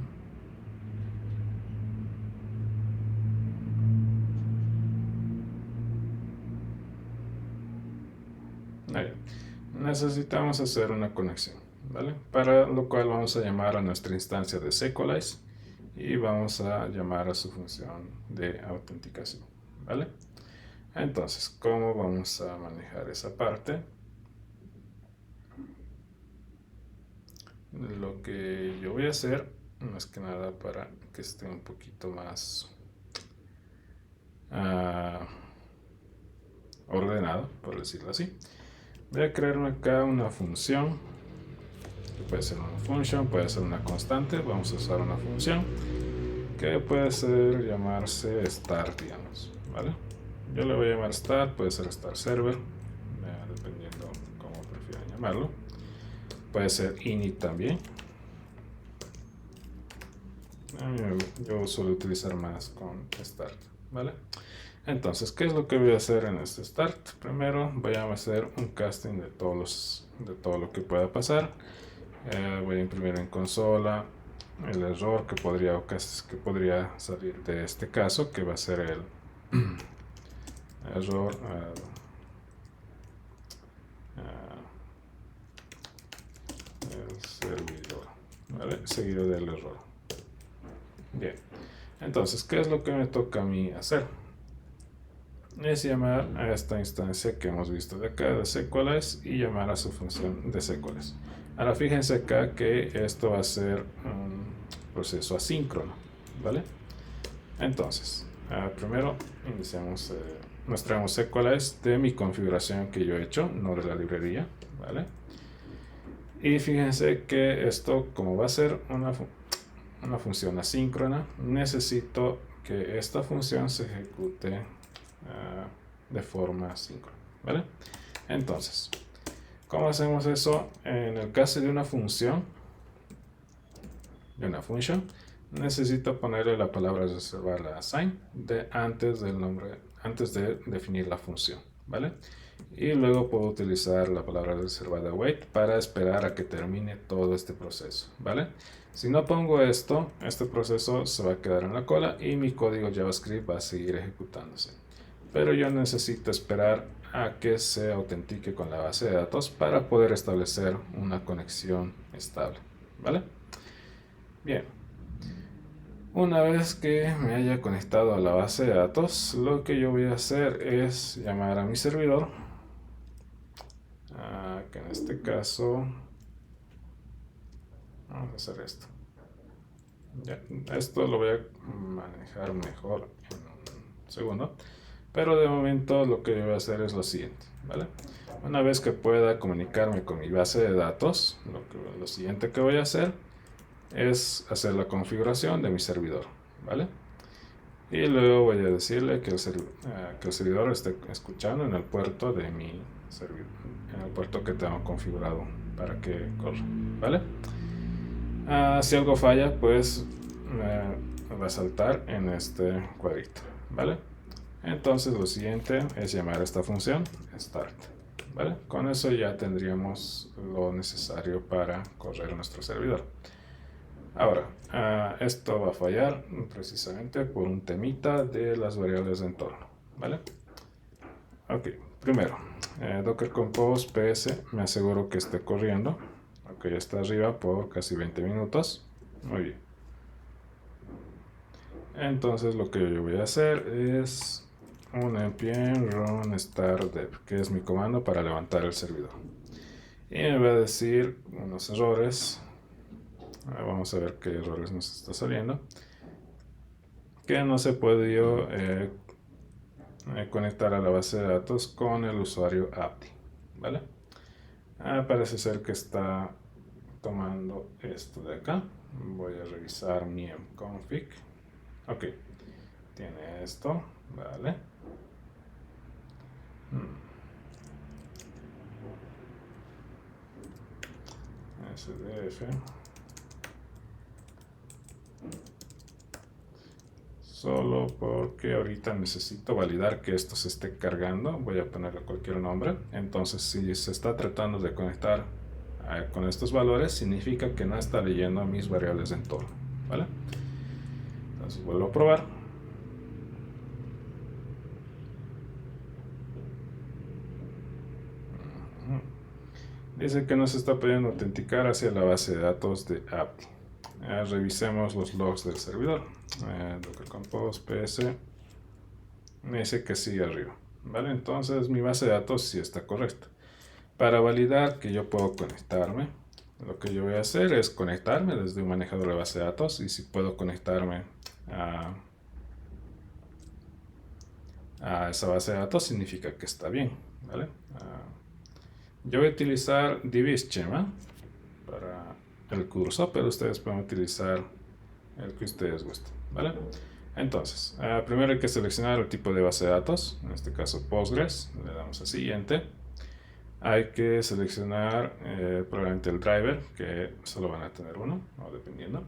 Ahí. Necesitamos hacer una conexión, ¿vale? Para lo cual vamos a llamar a nuestra instancia de Sequelize y vamos a llamar a su función de autenticación, ¿vale? Entonces, ¿cómo vamos a manejar esa parte? Lo que yo voy a hacer, más que nada para que esté un poquito más ordenado, por decirlo así, Voy a crearme acá una función, que puede ser una function, puede ser una constante. Vamos a usar una función que puede ser llamarse start, digamos, ¿vale? Yo le voy a llamar start, puede ser start server, dependiendo cómo prefieran llamarlo. Puede ser init también. Yo suelo utilizar más con start, ¿vale? Entonces, ¿qué es lo que voy a hacer en este start? Primero voy a hacer un casting de todo lo que pueda pasar. Voy a imprimir en consola el error que podría salir de este caso, que va a ser el error el servidor, ¿vale? Seguido del error. Bien, entonces, ¿qué es lo que me toca a mí hacer? Es llamar a esta instancia que hemos visto de acá de Sequalize y llamar a su función de Sequalize. Ahora fíjense acá que esto va a ser un proceso asíncrono, ¿vale? Entonces, primero nos traemos Sequalize de mi configuración que yo he hecho, no de la librería, ¿vale? Y fíjense que esto, como va a ser una función asíncrona, necesito que esta función se ejecute de forma asíncrona, ¿vale? Entonces, ¿cómo hacemos eso? En el caso de una función, necesito ponerle la palabra reservada assign antes del nombre, antes de definir la función, ¿vale? Y luego puedo utilizar la palabra reservada wait para esperar a que termine todo este proceso, ¿vale? Si no pongo esto, este proceso se va a quedar en la cola y mi código JavaScript va a seguir ejecutándose. Pero yo necesito esperar a que se autentique con la base de datos para poder establecer una conexión estable, ¿vale? Bien. Una vez que me haya conectado a la base de datos, lo que yo voy a hacer es llamar a mi servidor, que en este caso vamos a hacer esto. Ya, esto lo voy a manejar mejor en un segundo, pero de momento lo que yo voy a hacer es lo siguiente, ¿vale? Una vez que pueda comunicarme con mi base de datos, lo siguiente que voy a hacer es hacer la configuración de mi servidor, ¿vale? Y luego voy a decirle que el servidor esté escuchando en el puerto de mi servidor, en el puerto que tengo configurado para que corra, ¿vale? Si algo falla, pues va a saltar en este cuadrito, ¿vale? Entonces lo siguiente es llamar a esta función start, ¿vale? Con eso ya tendríamos lo necesario para correr nuestro servidor. Ahora, esto va a fallar precisamente por un temita de las variables de entorno, ¿vale? Ok, primero, Docker Compose PS, me aseguro que esté corriendo. Ok, está arriba por casi 20 minutos. Muy bien. Entonces lo que yo voy a hacer es un npm run start dev, que es mi comando para levantar el servidor. Y me va a decir unos errores. Vamos a ver qué errores nos está saliendo. Que no se puede conectar a la base de datos con el usuario API, ¿vale? Parece ser que está tomando esto de acá. Voy a revisar mi mconfig. Ok, tiene esto, ¿vale? SDF. Solo porque ahorita necesito validar que esto se esté cargando. Voy a ponerle cualquier nombre. Entonces, si se está tratando de conectar con estos valores, significa que no está leyendo mis variables de entorno, ¿vale? Entonces vuelvo a probar. Dice que nos está pidiendo autenticar hacia la base de datos de API. Revisemos los logs del servidor. Docker Compose PS me dice que sigue arriba, ¿vale? Entonces mi base de datos sí está correcta. Para validar que yo puedo conectarme, lo que yo voy a hacer es conectarme desde un manejador de base de datos, y si puedo conectarme a esa base de datos significa que está bien, ¿vale? Yo voy a utilizar DivSchema para el curso, pero ustedes pueden utilizar el que ustedes gusten, ¿vale? Entonces, primero hay que seleccionar el tipo de base de datos, en este caso Postgres, le damos a siguiente. Hay que seleccionar probablemente el driver, que solo van a tener uno, o dependiendo.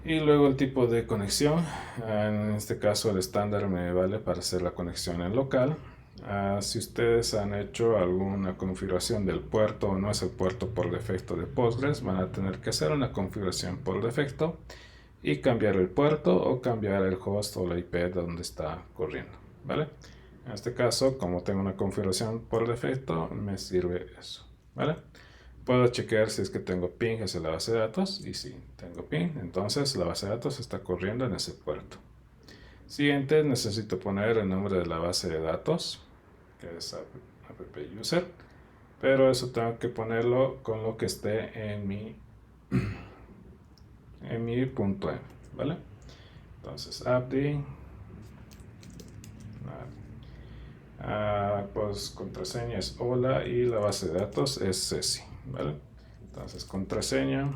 Y luego el tipo de conexión, en este caso el estándar me vale para hacer la conexión en local. Si ustedes han hecho alguna configuración del puerto o no es el puerto por defecto de Postgres, van a tener que hacer una configuración por defecto y cambiar el puerto o cambiar el host o la IP donde está corriendo, ¿vale? En este caso, como tengo una configuración por defecto, me sirve eso, ¿vale? Puedo chequear si es que tengo ping hacia la base de datos y si tengo ping, entonces la base de datos está corriendo en ese puerto. Siguiente, necesito poner el nombre de la base de datos, que es app user, pero eso tengo que ponerlo con lo que esté en mi punto .m, ¿vale? Entonces, appd, pues contraseña es hola y la base de datos es Ceci, ¿vale? Entonces, contraseña,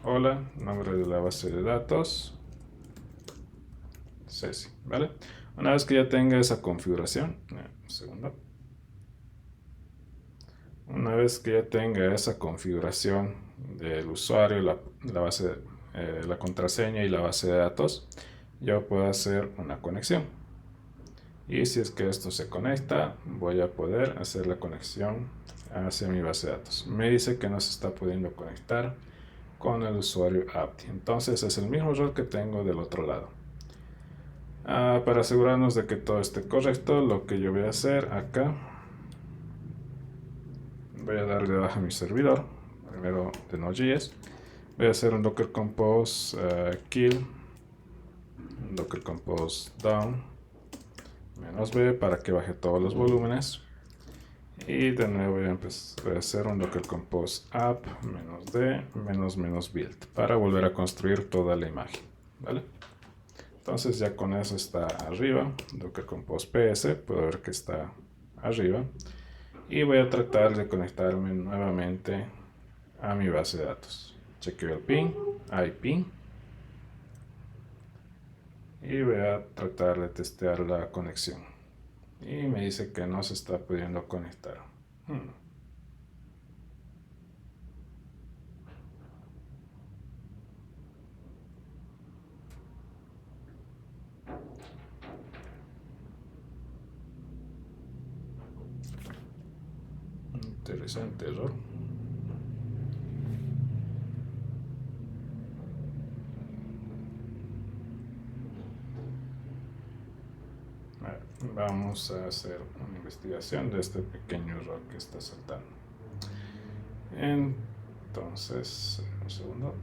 hola, nombre de la base de datos, Ceci, ¿vale? Una vez que ya tenga esa configuración, un segundo. Una vez que ya tenga esa configuración del usuario, la contraseña y la base de datos, yo puedo hacer una conexión. Y si es que esto se conecta, voy a poder hacer la conexión hacia mi base de datos. Me dice que no se está pudiendo conectar con el usuario apt. Entonces es el mismo error que tengo del otro lado. Para asegurarnos de que todo esté correcto, lo que yo voy a hacer acá, voy a darle de baja a mi servidor, primero de Node.js. Voy a hacer un docker compose kill, un docker compose down, -b para que baje todos los volúmenes. Y de nuevo voy a hacer un docker compose app -d -build para volver a construir toda la imagen, ¿vale? Entonces ya con eso está arriba, docker compose ps, puedo ver que está arriba. Y voy a tratar de conectarme nuevamente a mi base de datos. Chequeo el ping, hay ping. Y voy a tratar de testear la conexión. Y me dice que no se está pudiendo conectar. Interesante error. Vamos a hacer una investigación de este pequeño error que está saltando. Entonces, un segundo.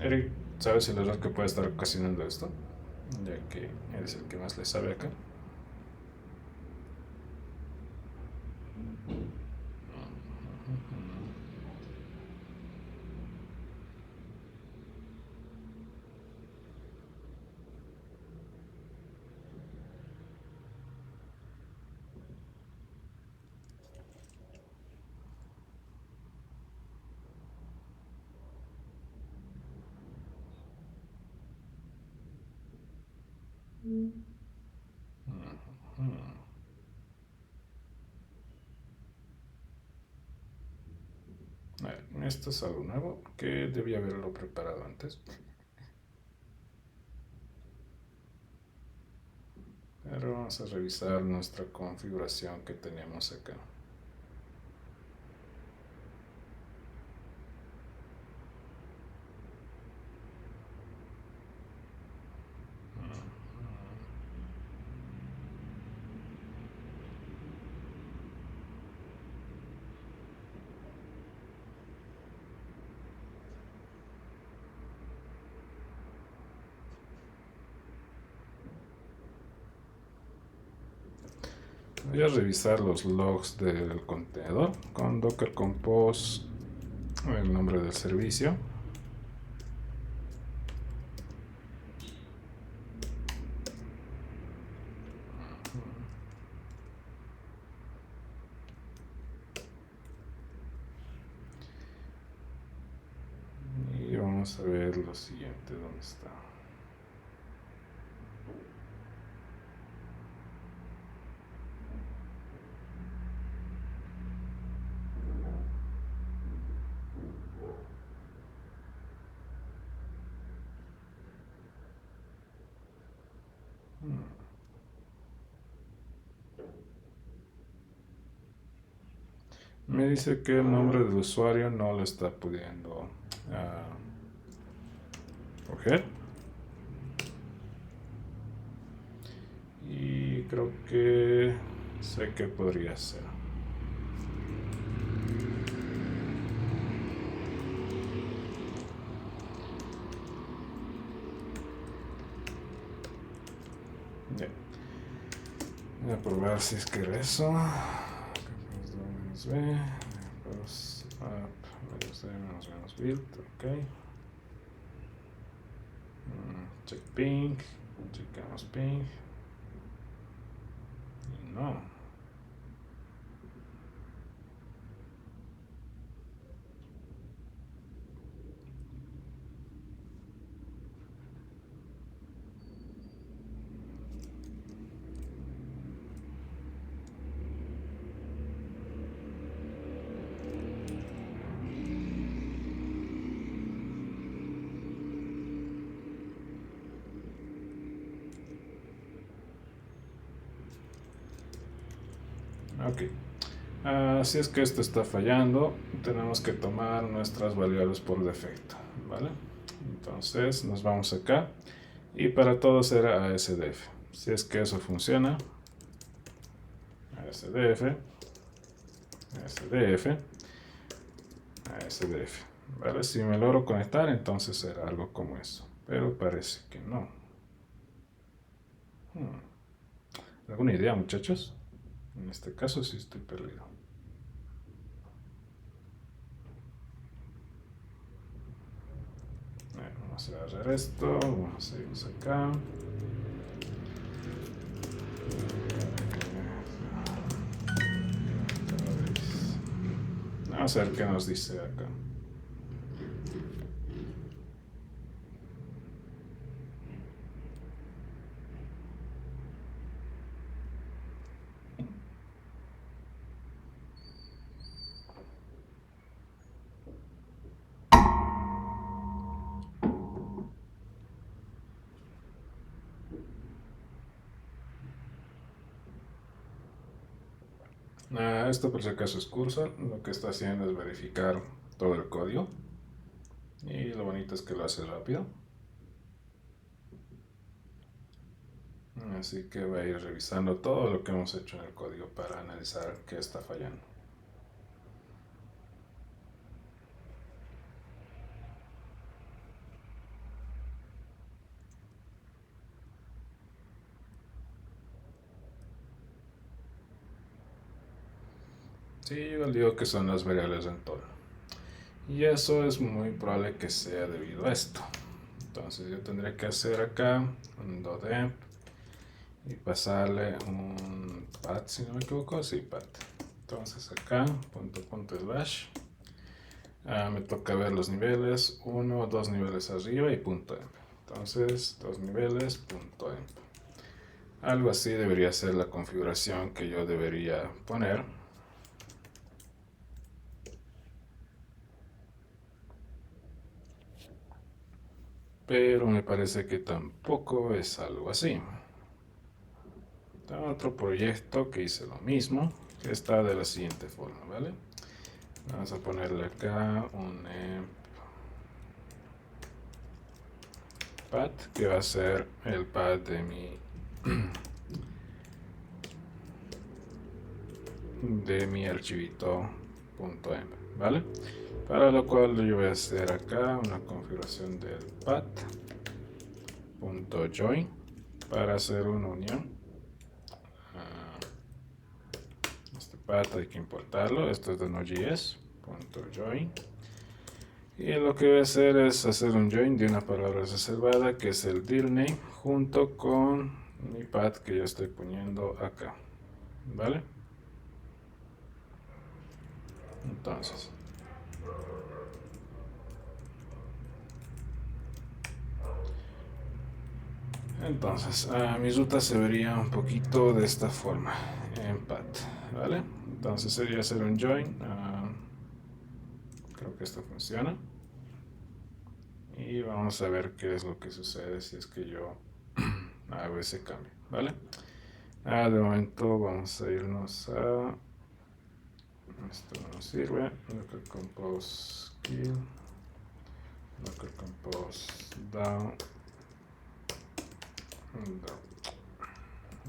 Eric, ¿sabes el error que puede estar ocasionando esto? Ya que eres el que más le sabe acá. Esto es algo nuevo que debía haberlo preparado antes. Pero vamos a revisar nuestra configuración que tenemos acá. Voy a revisar los logs del contenedor con docker compose, el nombre del servicio. vamos a ver lo siguiente, ¿dónde está? Me dice que el nombre del usuario no lo está pudiendo coger. Y creo que sé qué podría ser. Bien. Voy a probar si es que era eso. Menos B, plus up, menos D, menos build, ok. Check ping, checamos ping. Y no. Ok. Si es que esto está fallando, tenemos que tomar nuestras variables por defecto, ¿vale? Entonces nos vamos acá y para todo será ASDF. Si es que eso funciona, ASDF, ASDF, ASDF, ¿vale? Si me logro conectar, entonces será algo como eso, pero parece que no. ¿Alguna idea, muchachos? En este caso sí estoy perdido. Vamos a agarrar esto, vamos a seguir acá. Vamos a ver qué nos dice acá. Esto por si acaso es Cursor, lo que está haciendo es verificar todo el código y lo bonito es que lo hace rápido. Así que voy a ir revisando todo lo que hemos hecho en el código para analizar qué está fallando. Sí, yo digo que son las variables de entorno. Y eso es muy probable que sea debido a esto. Entonces yo tendría que hacer acá un .env y pasarle un path, si no me equivoco, sí, path. Entonces acá, punto slash. Me toca ver los niveles, 1 o 2 niveles arriba y punto .env. Entonces, 2 niveles, punto .env. Algo así debería ser la configuración que yo debería poner. Pero me parece que tampoco es algo así. Está otro proyecto que hice lo mismo, que está de la siguiente forma, ¿vale? Vamos a ponerle acá un path, que va a ser el path de mi archivito .env, ¿vale? Para lo cual yo voy a hacer acá una configuración del path.join para hacer una unión. Este path hay que importarlo, esto es de Node.js.join. Y lo que voy a hacer es hacer un join de una palabra reservada que es el dirname junto con mi path que yo estoy poniendo acá, ¿vale? Entonces Entonces, mi ruta se vería un poquito de esta forma, en path, ¿vale? Entonces sería hacer un join, creo que esto funciona. Y vamos a ver qué es lo que sucede si es que yo hago ese cambio, ¿vale? De momento vamos a irnos a... Esto no nos sirve. Docker compose kill. Docker compose down.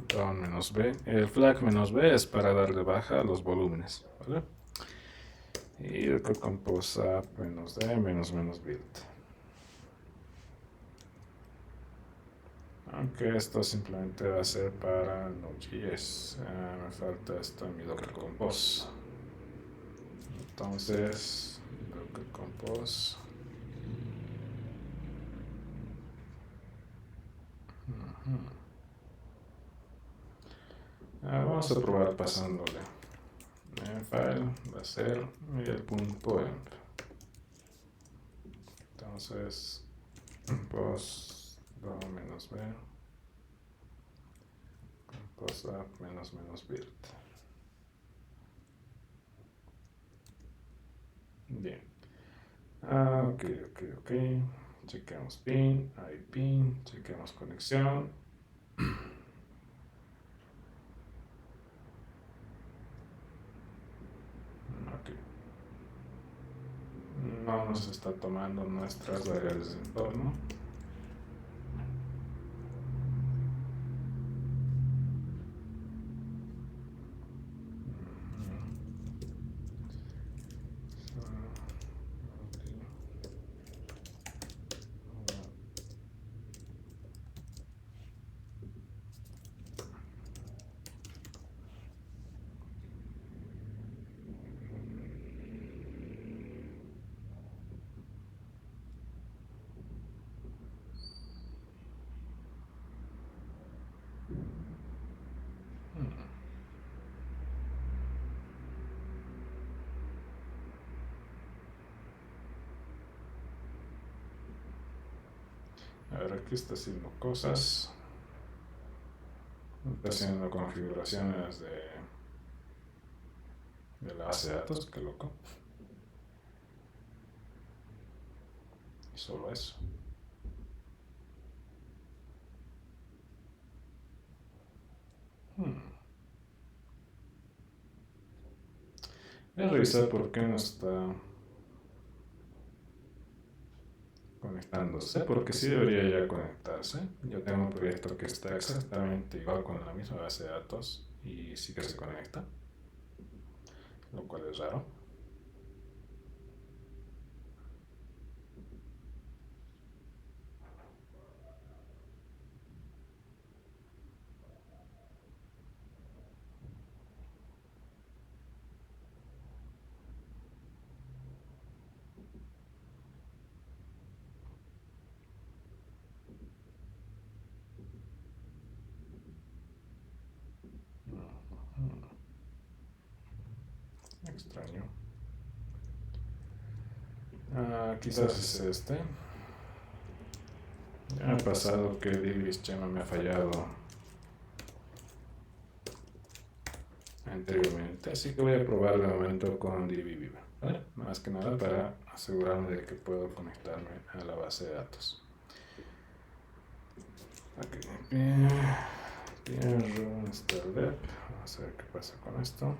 Down menos B. El flag menos B es para dar de baja los volúmenes, ¿vale? Y docker compose up menos D menos menos build. Aunque esto simplemente va a ser para Node.js. Me falta esto en mi Docker Compose. Entonces, Docker Compose. Vamos a probar pasándole. File va a ser el punto .env. Entonces, post do menos b post app menos menos build. Bien. Ok. Chequeamos pin, hay pin, chequeamos conexión. Ok. No nos está tomando nuestras variables de entorno. A ver, aquí está haciendo cosas. Está haciendo configuraciones de la base de datos, qué loco. Y solo eso. Voy a revisar por qué no está conectándose, porque sí debería ya conectarse. Yo tengo un proyecto que está exactamente igual con la misma base de datos y sí que se conecta, lo cual es raro. Extraño. Quizás es este. Ya ha pasado que DB me ha fallado anteriormente, así que voy a probar de momento con DB, ¿vale? Más que nada para asegurarme de que puedo conectarme a la base de datos. Ok, bien, run startup. Vamos a ver qué pasa con esto.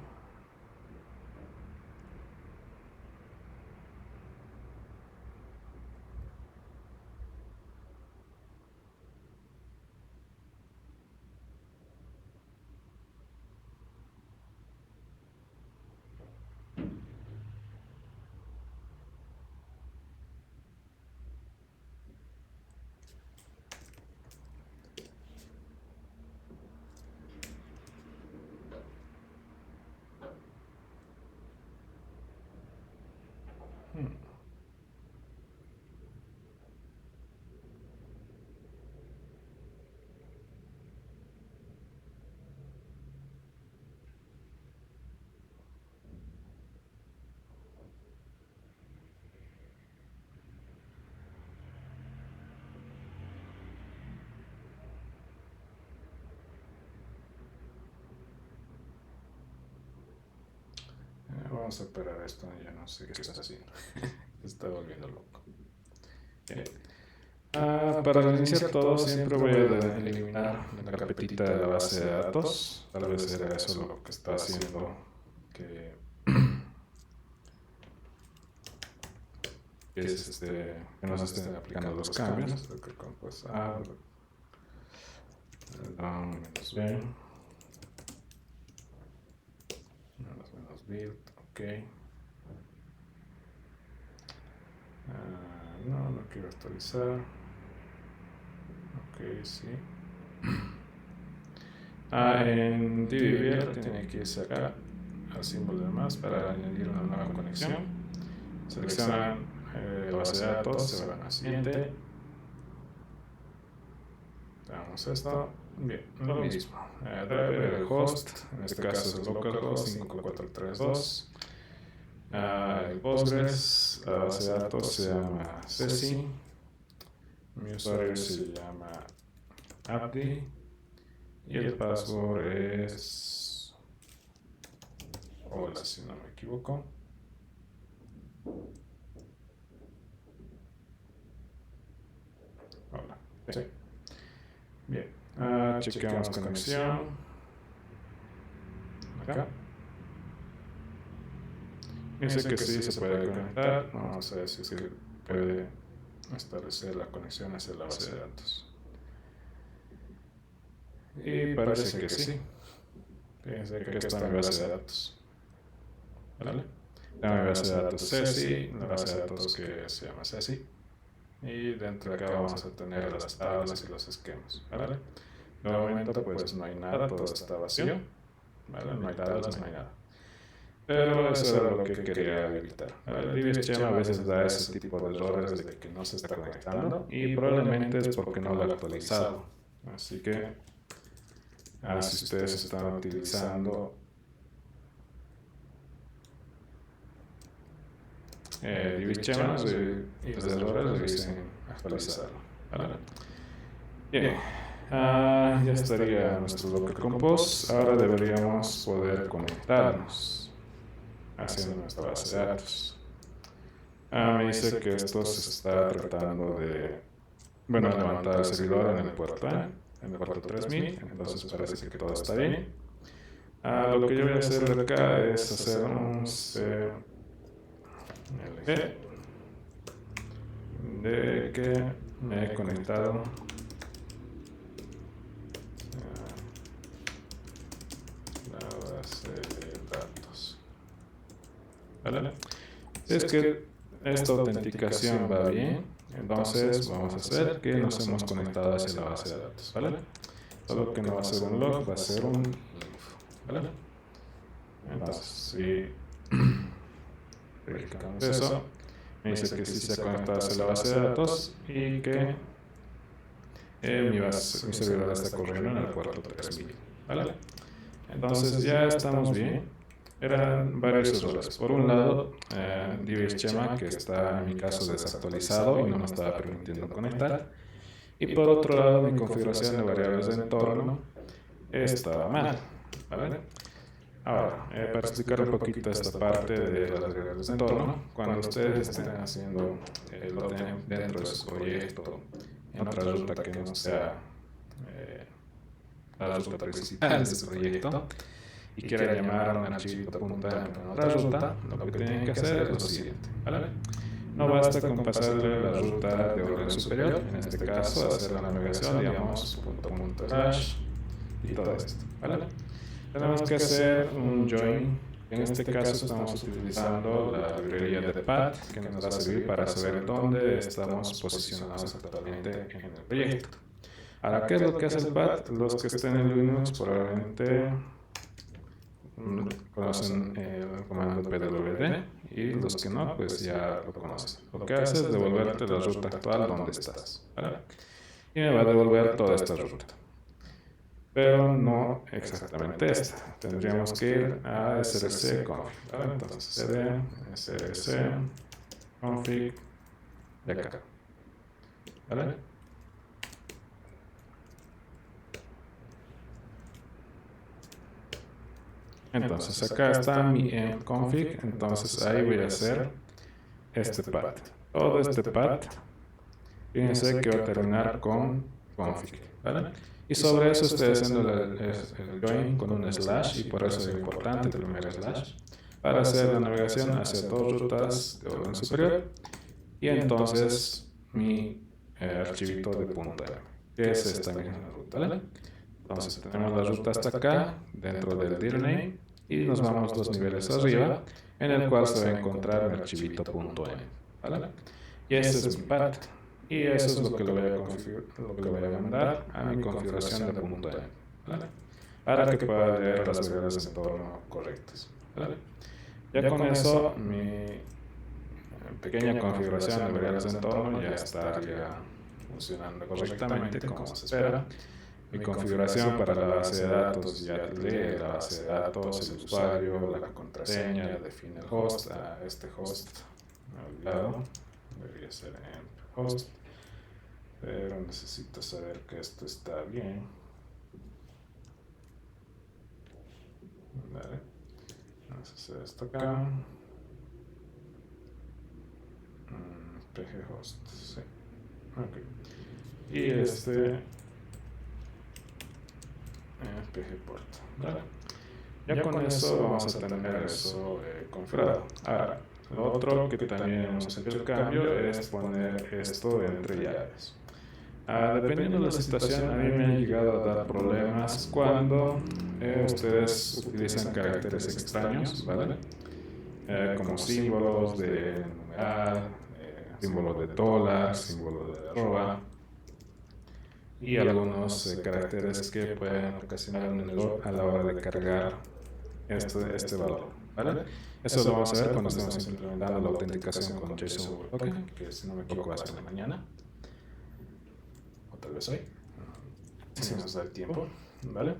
vamos a operar esto. Ya no sé qué está haciendo. Se está volviendo loco. Bien. Para iniciar todo siempre voy a eliminar la carpetita de la base de datos. Tal vez era eso lo que está haciendo que que nos estén aplicando los cambios. Pues, menos B, menos build, ok. No quiero actualizar. Ok, sí. En DVR tiene que irse acá al símbolo de más para añadir una nueva conexión. Seleccionan la base de datos, se van a siguiente. Damos esto. Bien, lo mismo. Driver, el host, en este caso es localhost 5432. El Postgres, la base de datos se llama Ceci. Mi usuario se llama Abdi. Y el password es... Hola, si no me equivoco. Hola. Sí. Bien. Chequeamos conexión. Acá. Dice que sí se puede conectar. Vamos a ver si es que puede establecer la conexión hacia la base de datos. Y parece que sí. Fíjense que está mi base de datos. ¿Vale? Tengo mi base de datos Ceci, la base de datos que se llama Ceci. Y dentro de acá vamos a tener las tablas y los esquemas. ¿Vale? De momento pues no hay nada, todo está vacío. ¿Vale? No hay tablas, no hay nada. Pero eso era lo que quería evitar. El DBSChem a veces da ese tipo de errores de que no se está conectando y probablemente es porque no lo ha actualizado. Así que si ustedes están utilizando DBSChem y los errores revisen actualizarlo. ¿Vale? Bien. Ya estaría nuestro Docker Compose. Ahora deberíamos poder conectarnos haciendo nuestra base de datos. Me dice que esto se está tratando de, levantar el servidor en el puerto, en el puerto 3000, entonces parece que todo está bien. Lo que yo voy a hacer de acá es hacer un CLG de que me he conectado la base de datos. ¿Vale? Si es que esta autenticación va bien, entonces vamos a hacer que nos hemos conectado hacia la base de datos, ¿vale? Solo que no va a ser un log, va a ser un info, ¿vale? Entonces, si verificamos eso, me dice que sí se ha conectado hacia la base de datos y que mi servidor está corriendo en el puerto 3000, ¿vale? Entonces ya estamos bien. Eran varios errores. Por un lado, DBSChem, que está en mi caso desactualizado y no me estaba permitiendo conectar. Y por otro lado, mi configuración de variables de entorno estaba mal. ¿Vale? Ahora, para explicar un poquito esta parte de las variables de entorno, cuando ustedes estén haciendo el loading dentro de su proyecto en otra ruta que no sea la ruta principal de su proyecto, y quiera llamar a un archivito punta en otra ruta, lo que tienen que hacer es lo siguiente, ¿vale? No basta con pasarle la ruta de orden superior, en este caso hacer la navegación, digamos, // y todo esto, ¿vale? Tenemos que hacer un join. En este caso estamos utilizando la librería de path, que nos va a servir para saber dónde estamos posicionados actualmente en el proyecto. Ahora, ¿qué es lo que hace el path? Los que estén en Linux probablemente conocen el comando pwd y los que no, pues ya lo conocen. Lo que hace es devolverte la ruta actual donde estás, ¿vale? Y me va a devolver toda esta ruta, pero no exactamente esta. Tendríamos que ir a src config, ¿vale? Entonces cd src config de acá, ¿vale? Entonces acá está mi env config, entonces ahí voy a hacer este path. Todo este path, fíjense que va a terminar con config, ¿vale? Y sobre eso estoy haciendo el join con un slash, y por eso es importante el primer slash, para hacer la navegación hacia dos rutas de orden superior, y entonces mi archivito de punto M, que es esta misma ruta, ¿vale? Entonces tenemos la ruta hasta acá, dentro del dir name, y nos vamos 2 niveles arriba, en el cual se va a encontrar mi archivito .m, ¿vale? Y este es mi path, y eso es lo que le voy a mandar a mi configuración de .m, ¿vale? Para que pueda leer las variables de entorno correctas, ¿vale? Ya con eso, mi pequeña configuración de variables de entorno ya estaría funcionando correctamente como se espera. Mi configuración para la base de datos ya lee la base de datos, el usuario, la contraseña, ya define el host. Este host, me he olvidado, debería ser env host, pero necesito saber que esto está bien. Vale, vamos a hacer esto acá. pg host, sí. Ok. Y este pgport, ¿vale? Ya con eso vamos a tener eso configurado. Ahora, lo otro que también hemos hecho el cambio es poner esto entre llaves. Dependiendo de la situación, a mí me han llegado a dar problemas cuando ustedes utilizan caracteres extraños, ¿vale? Como símbolos de numeral, símbolo de dólar, símbolo de arroba, y algunos caracteres que pueden ocasionar un error a la hora de cargar este valor, ¿vale? Eso lo vamos a ver cuando estemos implementando la autenticación con JSON Web Token, que si no me equivoco va a ser mañana, o tal vez hoy, si nos da el tiempo, ¿vale?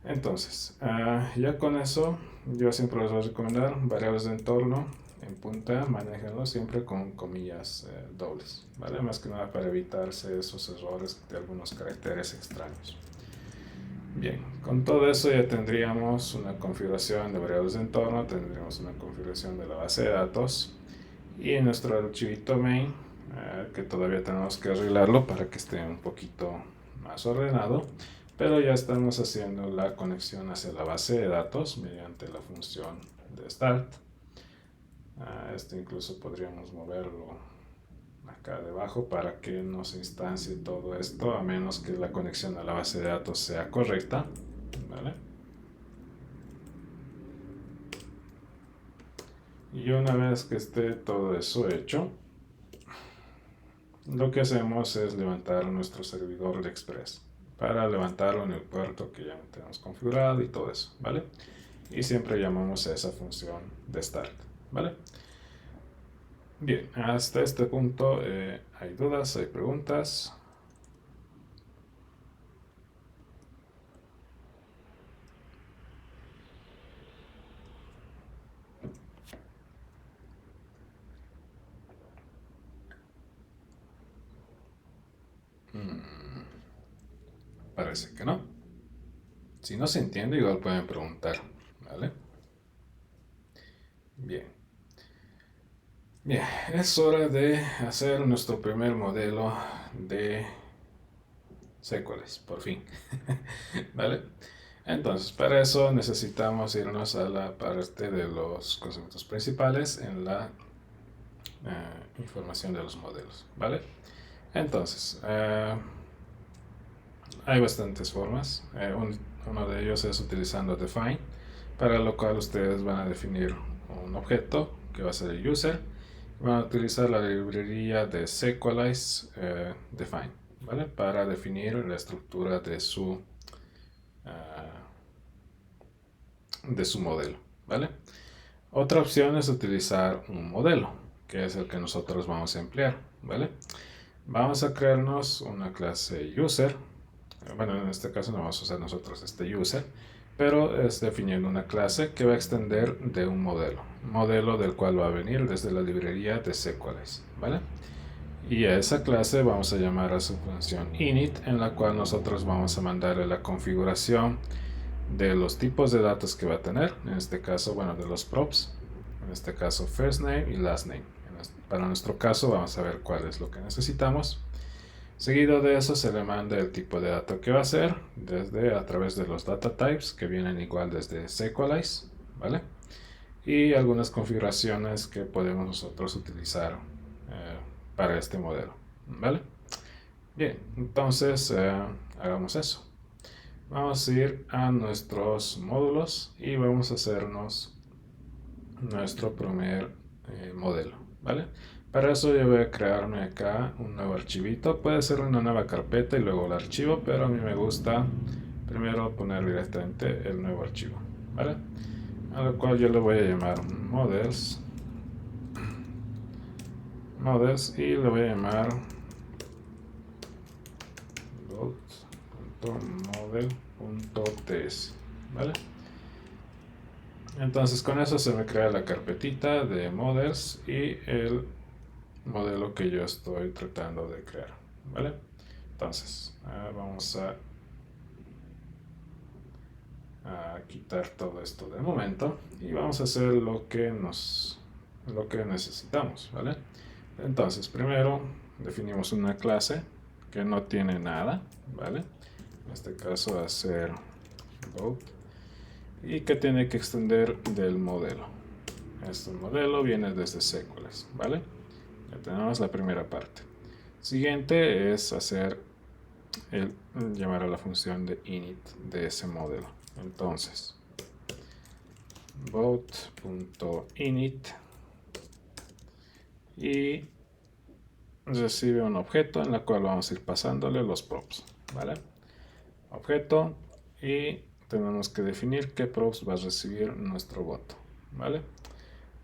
Entonces, ya con eso, yo siempre les voy a recomendar variables de entorno en punta, manéjenlo siempre con comillas dobles, ¿vale? Más que nada para evitarse esos errores de algunos caracteres extraños. Bien, con todo eso ya tendríamos una configuración de variables de entorno, tendríamos una configuración de la base de datos y en nuestro archivito main, que todavía tenemos que arreglarlo para que esté un poquito más ordenado, pero ya estamos haciendo la conexión hacia la base de datos mediante la función de start. Esto incluso podríamos moverlo acá debajo para que no se instancie todo esto, a menos que la conexión a la base de datos sea correcta, ¿vale? Y una vez que esté todo eso hecho, lo que hacemos es levantar nuestro servidor de Express para levantarlo en el puerto que ya tenemos configurado y todo eso, ¿vale? Y siempre llamamos a esa función de start, ¿vale? Bien, hasta este punto hay dudas, hay preguntas. Parece que no. Si no se entiende, igual pueden preguntar, ¿vale? Bien. Bien, es hora de hacer nuestro primer modelo de SQLs, por fin. ¿Vale? Entonces, para eso necesitamos irnos a la parte de los conceptos principales en la información de los modelos, ¿vale? Entonces, hay bastantes formas. Uno de ellos es utilizando define, para lo cual ustedes van a definir un objeto que va a ser el user. Van a utilizar la librería de Sequelize define, ¿vale? Para definir la estructura de su modelo, ¿vale? Otra opción es utilizar un modelo, que es el que nosotros vamos a emplear, ¿vale? Vamos a crearnos una clase user. Bueno, en este caso no vamos a usar nosotros este user, pero es definiendo una clase que va a extender de un modelo del cual va a venir desde la librería de Sequelize, ¿vale? Y a esa clase vamos a llamar a su función init, en la cual nosotros vamos a mandarle la configuración de los tipos de datos que va a tener, en este caso, bueno, de los props, en este caso first name y last name. Para nuestro caso vamos a ver cuál es lo que necesitamos. Seguido de eso se le manda el tipo de dato que va a ser desde a través de los data types que vienen igual desde Sequelize, ¿vale? Y algunas configuraciones que podemos nosotros utilizar para este modelo, ¿vale? Bien, entonces hagamos eso. Vamos a ir a nuestros módulos y vamos a hacernos nuestro primer modelo, ¿vale? Para eso yo voy a crearme acá un nuevo archivito. Puede ser una nueva carpeta y luego el archivo, pero a mí me gusta primero poner directamente el nuevo archivo, ¿vale? A lo cual yo le voy a llamar models y le voy a llamar model.ts, ¿vale? Entonces con eso se me crea la carpetita de models y el modelo que yo estoy tratando de crear, ¿vale? Entonces vamos a quitar todo esto de momento y vamos a hacer lo que necesitamos, ¿vale? Entonces primero definimos una clase que no tiene nada, ¿vale? En este caso va a ser boat y que tiene que extender del modelo. Este modelo viene desde Sequelize, ¿vale? Ya tenemos la primera parte. Siguiente es llamar a la función de init de ese modelo. Entonces, boat.init y recibe un objeto en la cual vamos a ir pasándole los props, ¿vale? Objeto y tenemos que definir qué props va a recibir nuestro bot, ¿vale?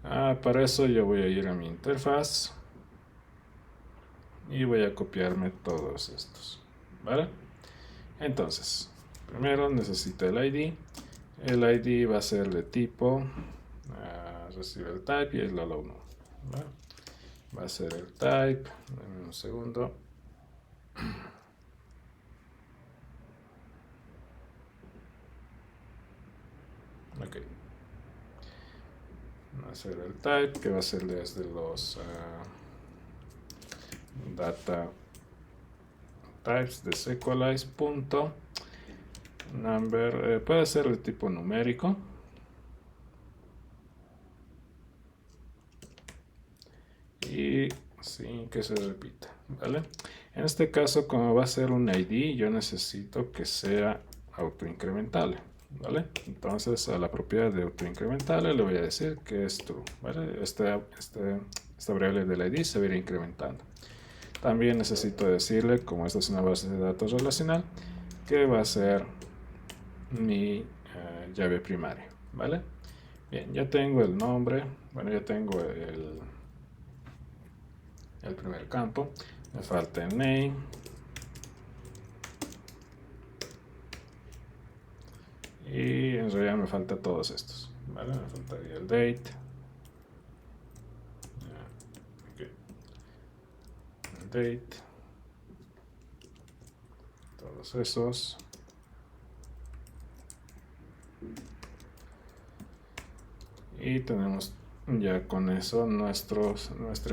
Para eso yo voy a ir a mi interfaz y voy a copiarme todos estos, ¿vale? Entonces, primero necesito el ID. El ID va a ser de tipo recibe el type y el allow no, ¿vale? Va a ser el type. Dame un segundo. Ok. Va a ser el type que va a ser desde los data types de Sequelize punto number, puede ser de tipo numérico y sin que se repita, ¿vale? En este caso, como va a ser un ID, yo necesito que sea autoincrementable, ¿vale? Entonces a la propiedad de autoincrementable le voy a decir que es true, ¿vale? Esta variable del ID se va a ir incrementando. También necesito decirle, como esta es una base de datos relacional, que va a ser mi llave primaria, ¿vale? Bien, ya tengo el nombre, bueno, ya tengo el primer campo, me falta el name, y en realidad me falta todos estos, ¿vale? Me faltaría el date, okay. El date, todos esos. Y tenemos ya con eso nuestra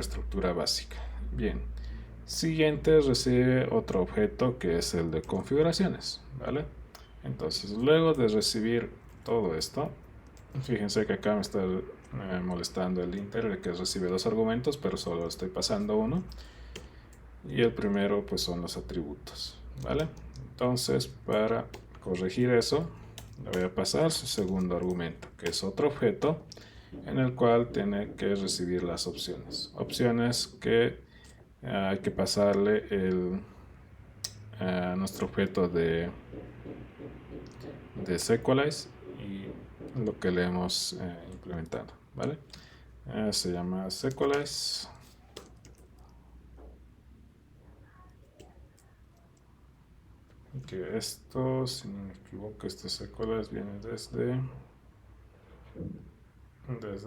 estructura básica. Bien, siguiente recibe otro objeto que es el de configuraciones, ¿vale? Entonces luego de recibir todo esto, fíjense que acá me está molestando el inter que recibe dos argumentos, pero solo estoy pasando uno. Y el primero pues son los atributos, ¿vale? Entonces para corregir eso le voy a pasar su segundo argumento, que es otro objeto en el cual tiene que recibir las opciones. Opciones que hay que pasarle nuestro objeto de Sequelize y lo que le hemos implementado, ¿vale? Se llama Sequelize. Que esto, si no me equivoco, este Sequelize viene desde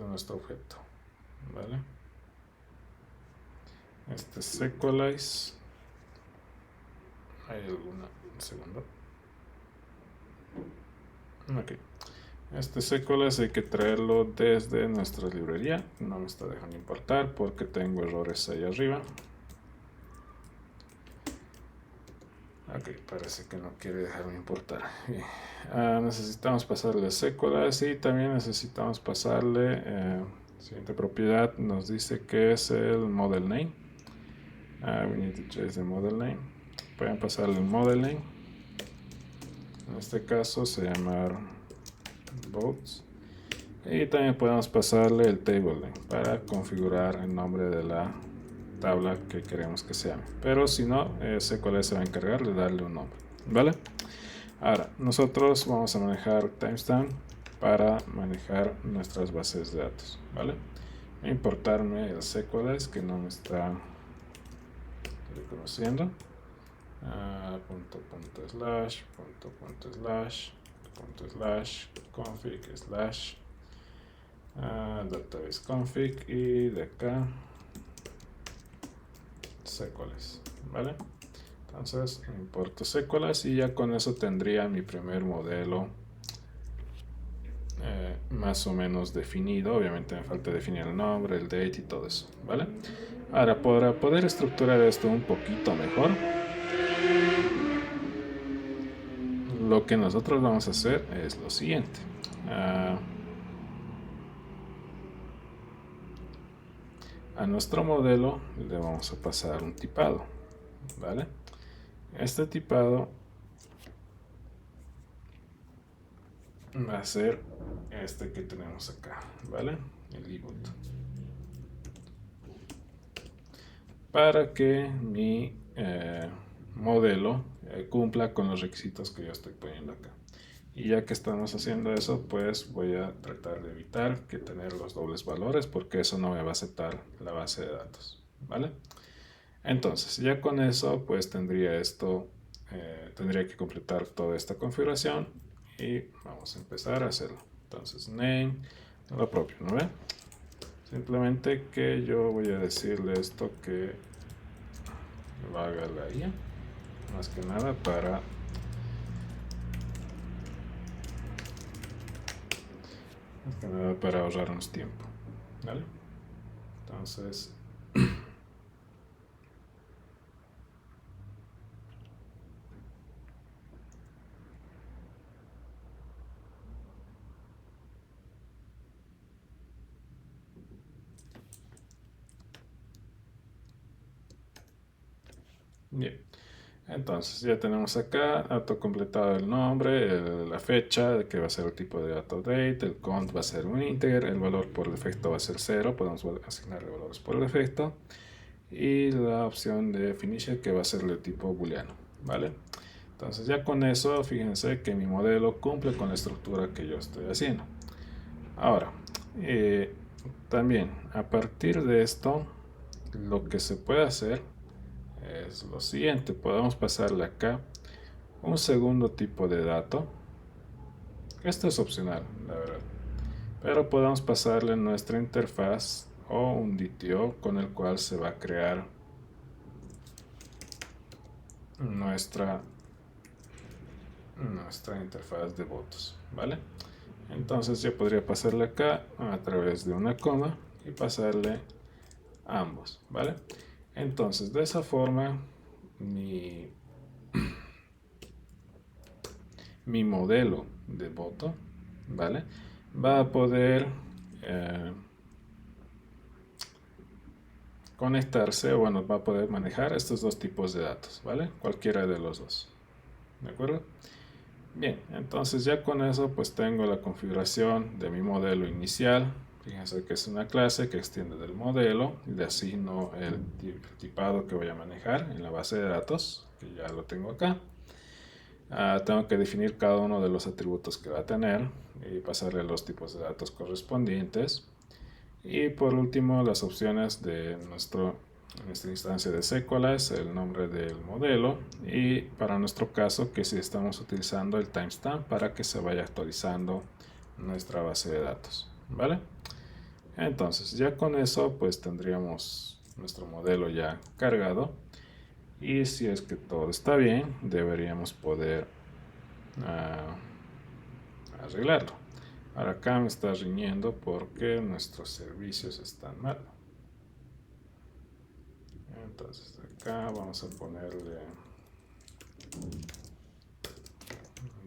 nuestro objeto, ¿vale? Este Sequelize, hay alguna, un segundo, Ok. Este SQLs hay que traerlo desde nuestra librería. No me está dejando importar porque tengo errores ahí arriba. Ok, parece que no quiere dejarme importar. Necesitamos pasarle SQLs y también necesitamos pasarle siguiente propiedad. Nos dice que es el model name. We need to change the model name. Pueden pasarle el model name. En este caso se llama boats. Y también podemos pasarle el table name para configurar el nombre de la tabla que queremos que se llame. Pero si no, SQL se va a encargar de darle un nombre. ¿Vale? Ahora, nosotros vamos a manejar timestamp para manejar nuestras bases de datos. ¿Vale? Importarme el SQL que no me está reconociendo. Punto slash config slash database config y de acá SQLs, ¿vale? Entonces importo SQLs y ya con eso tendría mi primer modelo más o menos definido. Obviamente me falta definir el nombre, el date y todo eso, ¿vale? Ahora, para poder estructurar esto un poquito mejor, lo que nosotros vamos a hacer es lo siguiente. A nuestro modelo le vamos a pasar un tipado, ¿vale? Este tipado va a ser este que tenemos acá, ¿vale? El input. Para que mi modelo cumpla con los requisitos que yo estoy poniendo acá. Y ya que estamos haciendo eso, pues voy a tratar de evitar que tener los dobles valores porque eso no me va a aceptar la base de datos, ¿vale? Entonces, ya con eso, pues tendría esto, tendría que completar toda esta configuración y vamos a empezar a hacerlo. Entonces, name, lo propio, ¿no ve? Simplemente que yo voy a decirle esto que lo haga la IA, más que nada para ahorrarnos tiempo, ¿vale? Entonces, bien. Entonces ya tenemos acá autocompletado el nombre, la fecha, que va a ser el tipo de dato date, el count va a ser un integer, el valor por defecto va a ser 0, podemos asignarle valores por defecto, y la opción de finisher que va a ser de tipo booleano, ¿vale? Entonces ya con eso, fíjense que mi modelo cumple con la estructura que yo estoy haciendo. Ahora, también a partir de esto, lo que se puede hacer es lo siguiente. Podemos pasarle acá un segundo tipo de dato. Esto es opcional, la verdad. Pero podemos pasarle nuestra interfaz o un DTO con el cual se va a crear nuestra interfaz de votos, ¿vale? Entonces yo podría pasarle acá a través de una coma y pasarle ambos, ¿vale? Entonces de esa forma mi modelo de voto, ¿vale? Va a poder conectarse, o bueno, va a poder manejar estos dos tipos de datos, ¿vale? Cualquiera de los dos, ¿de acuerdo? Bien, entonces ya con eso pues tengo la configuración de mi modelo inicial. Fíjense que es una clase que extiende del modelo y le asigno el tipado que voy a manejar en la base de datos, que ya lo tengo acá. Tengo que definir cada uno de los atributos que va a tener y pasarle los tipos de datos correspondientes. Y por último, las opciones de nuestra instancia de SQLs, el nombre del modelo y para nuestro caso que si estamos utilizando el timestamp para que se vaya actualizando nuestra base de datos, ¿vale? Entonces ya con eso pues tendríamos nuestro modelo ya cargado y si es que todo está bien deberíamos poder arreglarlo. Ahora acá me está riñendo porque nuestros servicios están mal. Entonces acá vamos a ponerle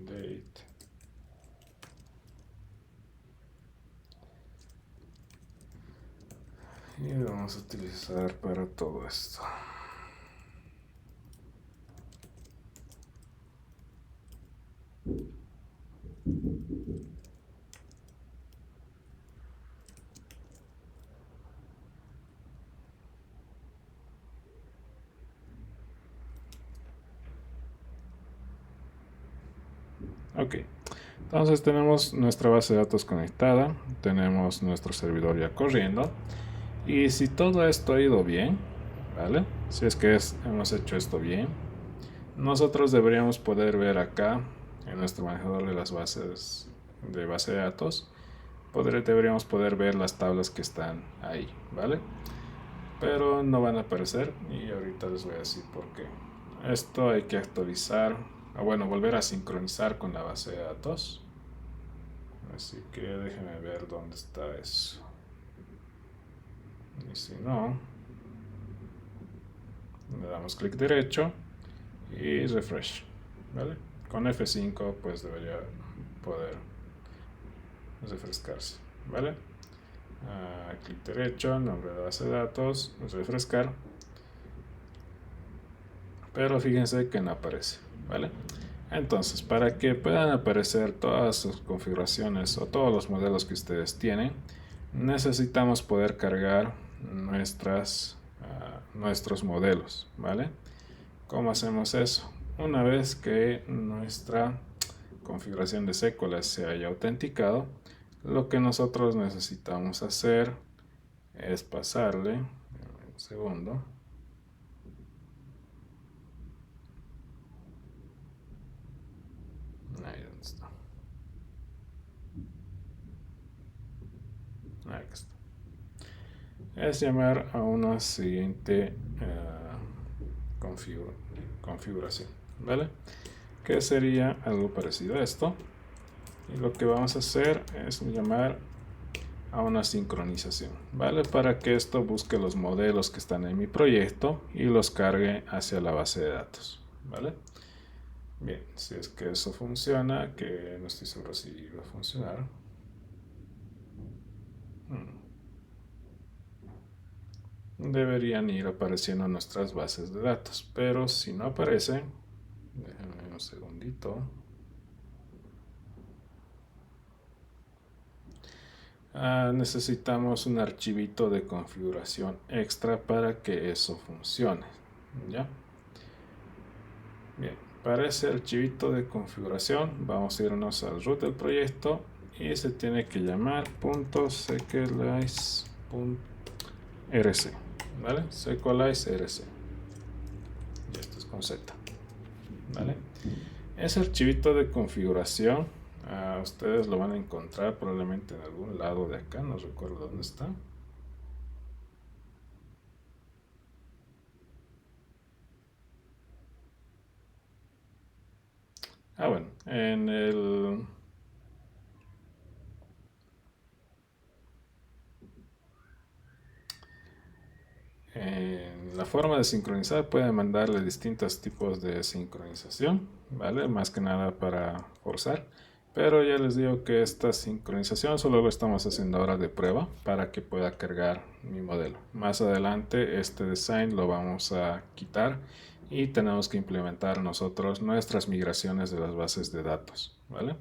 date. Y lo vamos a utilizar para todo esto. Ok, entonces tenemos nuestra base de datos conectada, tenemos nuestro servidor ya corriendo, y si todo esto ha ido bien, ¿vale? Si es que hemos hecho esto bien, nosotros deberíamos poder ver acá en nuestro manejador de las bases de base de datos, deberíamos poder ver las tablas que están ahí, ¿vale? Pero no van a aparecer y ahorita les voy a decir por qué. Esto hay que actualizar, o bueno, volver a sincronizar con la base de datos. Así que déjenme ver dónde está eso. Y si no, le damos clic derecho y refresh, ¿vale? Con F5 pues debería poder refrescarse, ¿vale? Clic derecho, nombre de base de datos, refrescar, pero fíjense que no aparece, ¿vale? Entonces, para que puedan aparecer todas sus configuraciones o todos los modelos que ustedes tienen, necesitamos poder cargar nuestros modelos, ¿vale? ¿Cómo hacemos eso? Una vez que nuestra configuración de Sequoia se haya autenticado, lo que nosotros necesitamos hacer es pasarle, un segundo, ahí donde está, ahí está, es llamar a una siguiente configuración, ¿vale? Que sería algo parecido a esto, y lo que vamos a hacer es llamar a una sincronización, ¿vale? Para que esto busque los modelos que están en mi proyecto y los cargue hacia la base de datos, ¿vale? Bien, si es que eso funciona, que no estoy seguro si va a funcionar. Deberían ir apareciendo nuestras bases de datos, pero si no aparece, déjenme un segundito. Necesitamos un archivito de configuración extra para que eso funcione, ¿ya? Bien, para ese archivito de configuración vamos a irnos al root del proyecto y se tiene que llamar .sequelize.rc, ¿vale? Sequelize.rc, y esto es con Z, ¿vale? Ese archivito de configuración ustedes lo van a encontrar probablemente en algún lado de acá, no recuerdo dónde está. Bueno, en la forma de sincronizar pueden mandarle distintos tipos de sincronización, ¿vale? Más que nada para forzar. Pero ya les digo que esta sincronización solo lo estamos haciendo ahora de prueba para que pueda cargar mi modelo. Más adelante este design lo vamos a quitar y tenemos que implementar nosotros nuestras migraciones de las bases de datos, ¿vale?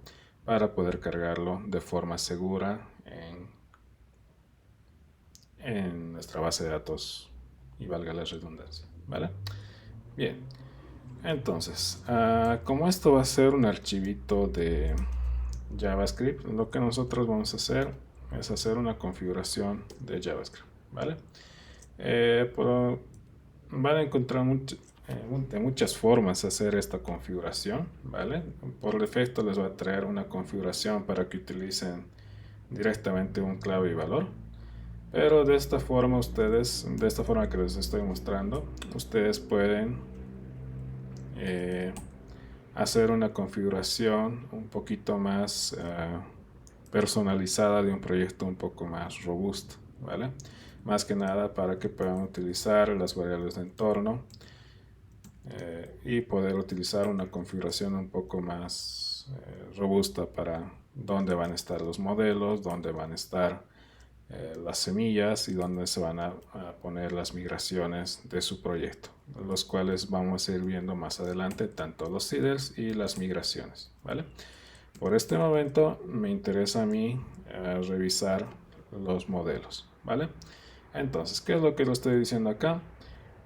Para poder cargarlo de forma segura en nuestra base de datos y valga la redundancia, ¿vale? Bien, entonces, como esto va a ser un archivito de JavaScript, lo que nosotros vamos a hacer es hacer una configuración de JavaScript, ¿vale? Van a encontrar de muchas formas hacer esta configuración, ¿vale? Por defecto les va a traer una configuración para que utilicen directamente un clave y valor. Pero de esta forma de esta forma que les estoy mostrando, ustedes pueden hacer una configuración un poquito más personalizada de un proyecto un poco más robusto, ¿vale? Más que nada para que puedan utilizar las variables de entorno y poder utilizar una configuración un poco más robusta para dónde van a estar los modelos, dónde van a estar las semillas y dónde se van a poner las migraciones de su proyecto, los cuales vamos a ir viendo más adelante, tanto los seeders y las migraciones, ¿vale? Por este momento me interesa a mí revisar los modelos, ¿vale? Entonces, ¿qué es lo que lo estoy diciendo acá?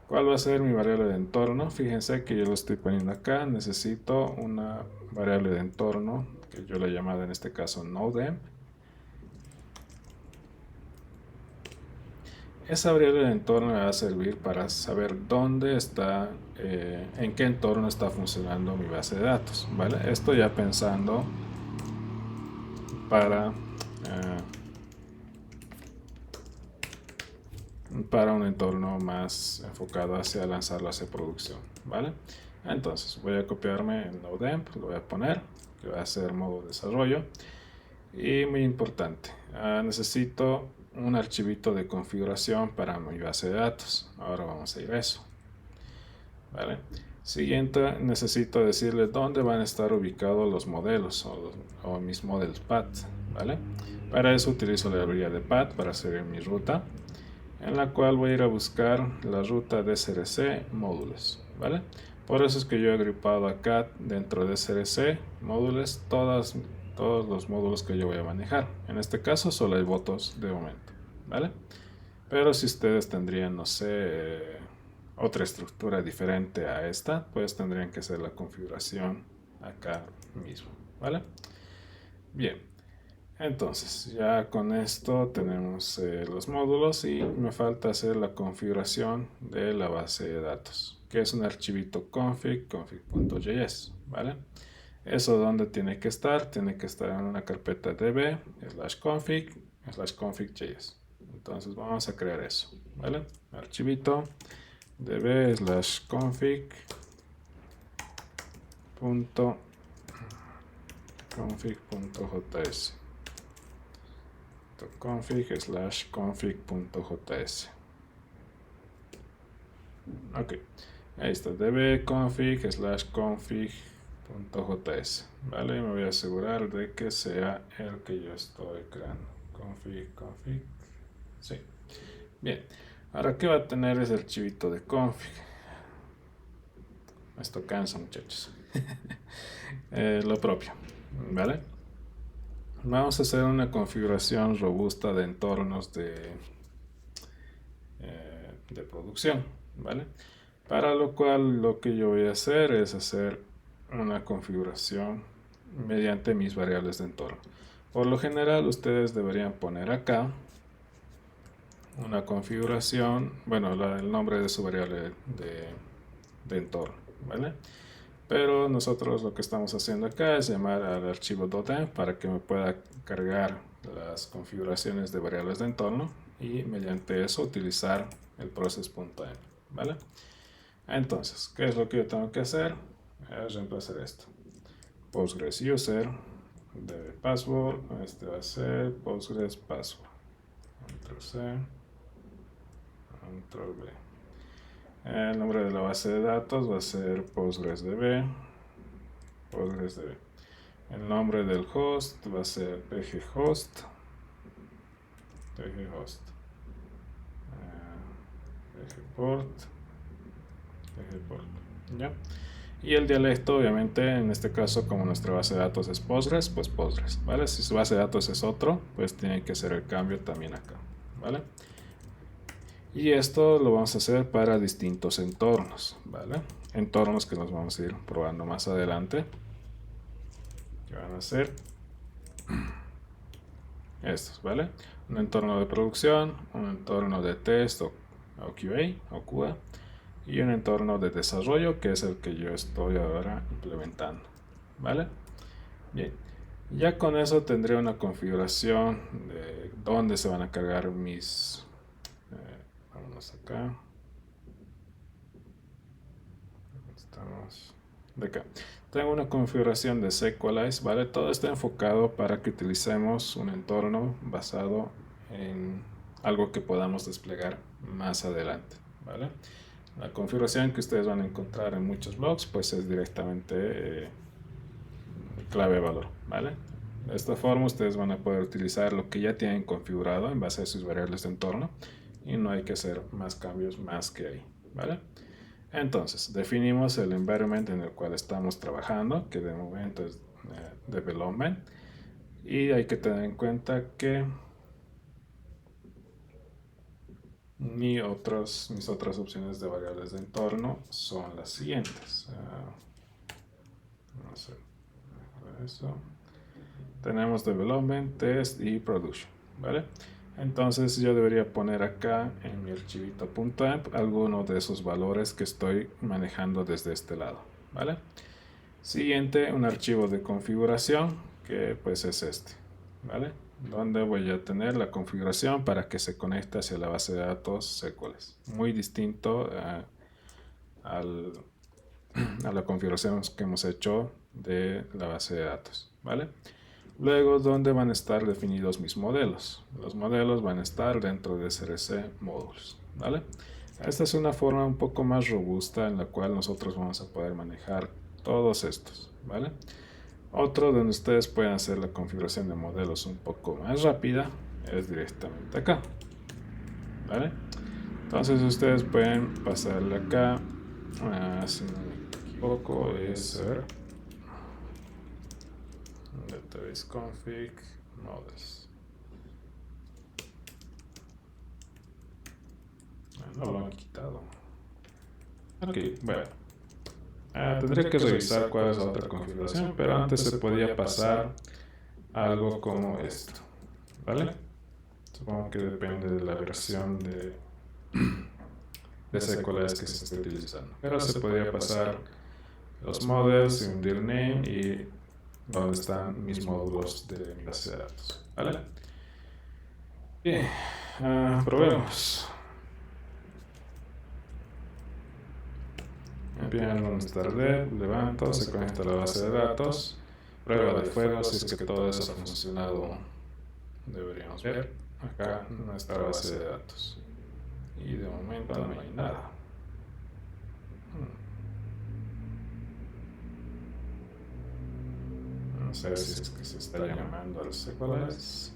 ¿Cuál va a ser mi variable de entorno? Fíjense que yo lo estoy poniendo acá. Necesito una variable de entorno que yo le he llamado en este caso nodeemp. Esa variable de entorno me va a servir para saber dónde está, en qué entorno está funcionando mi base de datos, ¿vale? Esto ya pensando para un entorno más enfocado hacia lanzarlo hacia producción, ¿vale? Entonces voy a copiarme el nodeemp, lo voy a poner, que va a ser modo desarrollo. Y muy importante, necesito un archivito de configuración para mi base de datos. Ahora vamos a ir a eso, ¿vale? Siguiente, necesito decirle dónde van a estar ubicados los modelos o mis models path, ¿vale? Para eso utilizo la librería de path para hacer mi ruta, en la cual voy a ir a buscar la ruta de SRC módulos, ¿vale? Por eso es que yo he agrupado acá dentro de SRC módulos todos los módulos que yo voy a manejar. En este caso solo hay votos de momento, ¿vale? Pero si ustedes tendrían, no sé, otra estructura diferente a esta, pues tendrían que hacer la configuración acá mismo, ¿vale? Bien, entonces ya con esto tenemos los módulos y me falta hacer la configuración de la base de datos, que es un archivito config.js, ¿vale? Eso donde tiene que estar en una carpeta db config.js. Entonces vamos a crear eso, ¿vale? Archivito db config.js config/config.js. Ok, ahí está, dbconfig/config.js. Vale, me voy a asegurar de que sea el que yo estoy creando. Config. Sí. Bien, ahora ¿qué va a tener ese archivito de config? Esto cansa, muchachos. Lo propio, ¿vale? Vamos a hacer una configuración robusta de entornos de producción, ¿vale? Para lo cual lo que yo voy a hacer es hacer una configuración mediante mis variables de entorno. Por lo general ustedes deberían poner acá una configuración, bueno, el nombre de su variable de entorno, ¿vale? Pero nosotros lo que estamos haciendo acá es llamar al archivo .env para que me pueda cargar las configuraciones de variables de entorno y mediante eso utilizar el process.env, ¿vale? Entonces, ¿qué es lo que yo tengo que hacer? Es reemplazar esto. Postgres user de password, este va a ser Postgres password. Control C, Control V. El nombre de la base de datos va a ser PostgresDB. El nombre del host va a ser pghost. Pgport. ¿Ya? Y el dialecto, obviamente, en este caso, como nuestra base de datos es Postgres, pues Postgres, ¿vale? Si su base de datos es otro, pues tiene que hacer el cambio también acá, ¿vale? Y esto lo vamos a hacer para distintos entornos, ¿vale? Entornos que nos vamos a ir probando más adelante. Que van a ser estos, ¿vale? Un entorno de producción, un entorno de test o QA o QA y un entorno de desarrollo que es el que yo estoy ahora implementando, ¿vale? Bien, ya con eso tendré una configuración de dónde se van a cargar mis vámonos acá, estamos de acá. Tengo una configuración de Sequelize, ¿vale? Todo está enfocado para que utilicemos un entorno basado en algo que podamos desplegar más adelante, ¿vale? La configuración que ustedes van a encontrar en muchos blogs, pues es directamente clave valor, ¿vale? De esta forma ustedes van a poder utilizar lo que ya tienen configurado en base a sus variables de entorno y no hay que hacer más cambios más que ahí, ¿vale? Entonces, definimos el environment en el cual estamos trabajando, que de momento es development, y hay que tener en cuenta que mis otras opciones de variables de entorno son las siguientes. Vamos a ver eso. Tenemos development, test y production, ¿vale? Entonces yo debería poner acá en mi archivito .amp alguno de esos valores que estoy manejando desde este lado, ¿vale? Siguiente, un archivo de configuración que pues es este, ¿vale? Donde voy a tener la configuración para que se conecte hacia la base de datos SQLs. Muy distinto al, a la configuración que hemos hecho de la base de datos, ¿vale? Luego, ¿dónde van a estar definidos mis modelos? Los modelos van a estar dentro de SRC Modules, ¿vale? Esta es una forma un poco más robusta en la cual nosotros vamos a poder manejar todos estos, ¿vale? Otro donde ustedes pueden hacer la configuración de modelos un poco más rápida es directamente acá, ¿vale? Entonces ustedes pueden pasarle acá, si no me equivoco, es database config models. No lo han quitado. Ok, bueno. Tendría que revisar cuál es la otra configuración, pero antes se podía pasar algo como esto, ¿vale? Supongo que depende de la versión de SQLs que se esté utilizando. Pero se podía pasar los models, un deal name y donde están mis módulos de mi base de datos, ¿vale? Bien, probemos. Bien, donde está red, levanto, se conecta a la base de datos, prueba de fuego, si es que todo eso ha funcionado, deberíamos ver acá nuestra base de datos. Y de momento no hay nada. No sé si es que se está llamando al SQLs.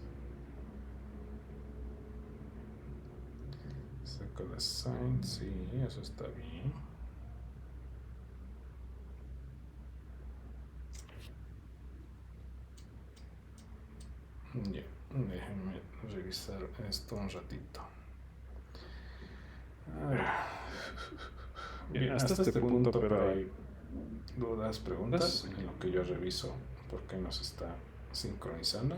SQL Sign, sí, eso está bien. Ya, déjenme revisar esto un ratito. A ver. Bien, hasta este punto, pero hay dudas, preguntas en lo que yo reviso por qué no se está sincronizando.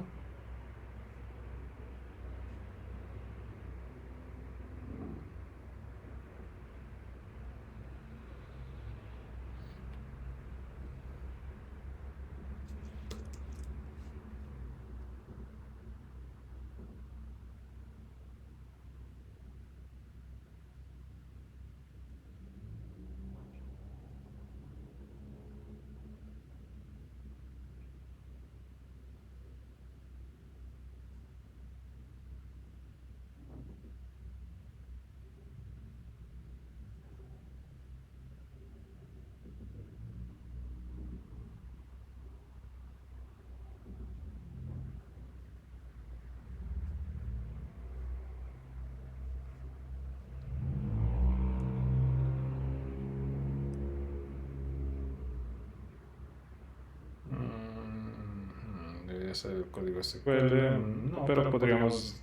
Debería ser el código SQL, no, pero podríamos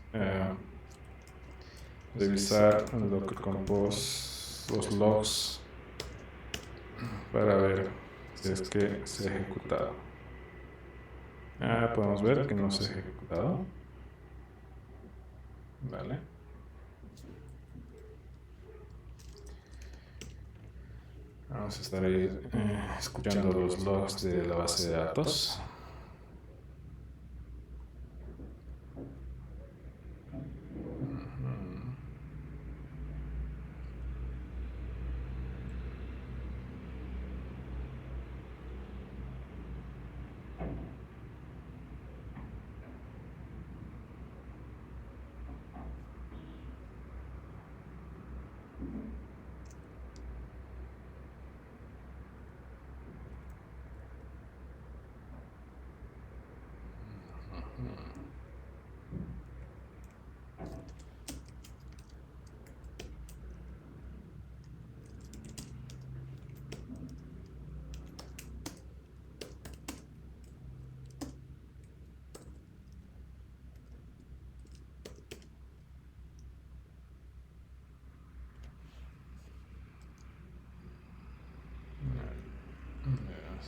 revisar el Docker Compose, los logs, para ver si es que se ha ejecutado. Podemos ver que no se ha ejecutado. Vale. Vamos a estar ahí, escuchando los logs de la base de datos.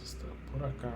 Está por acá.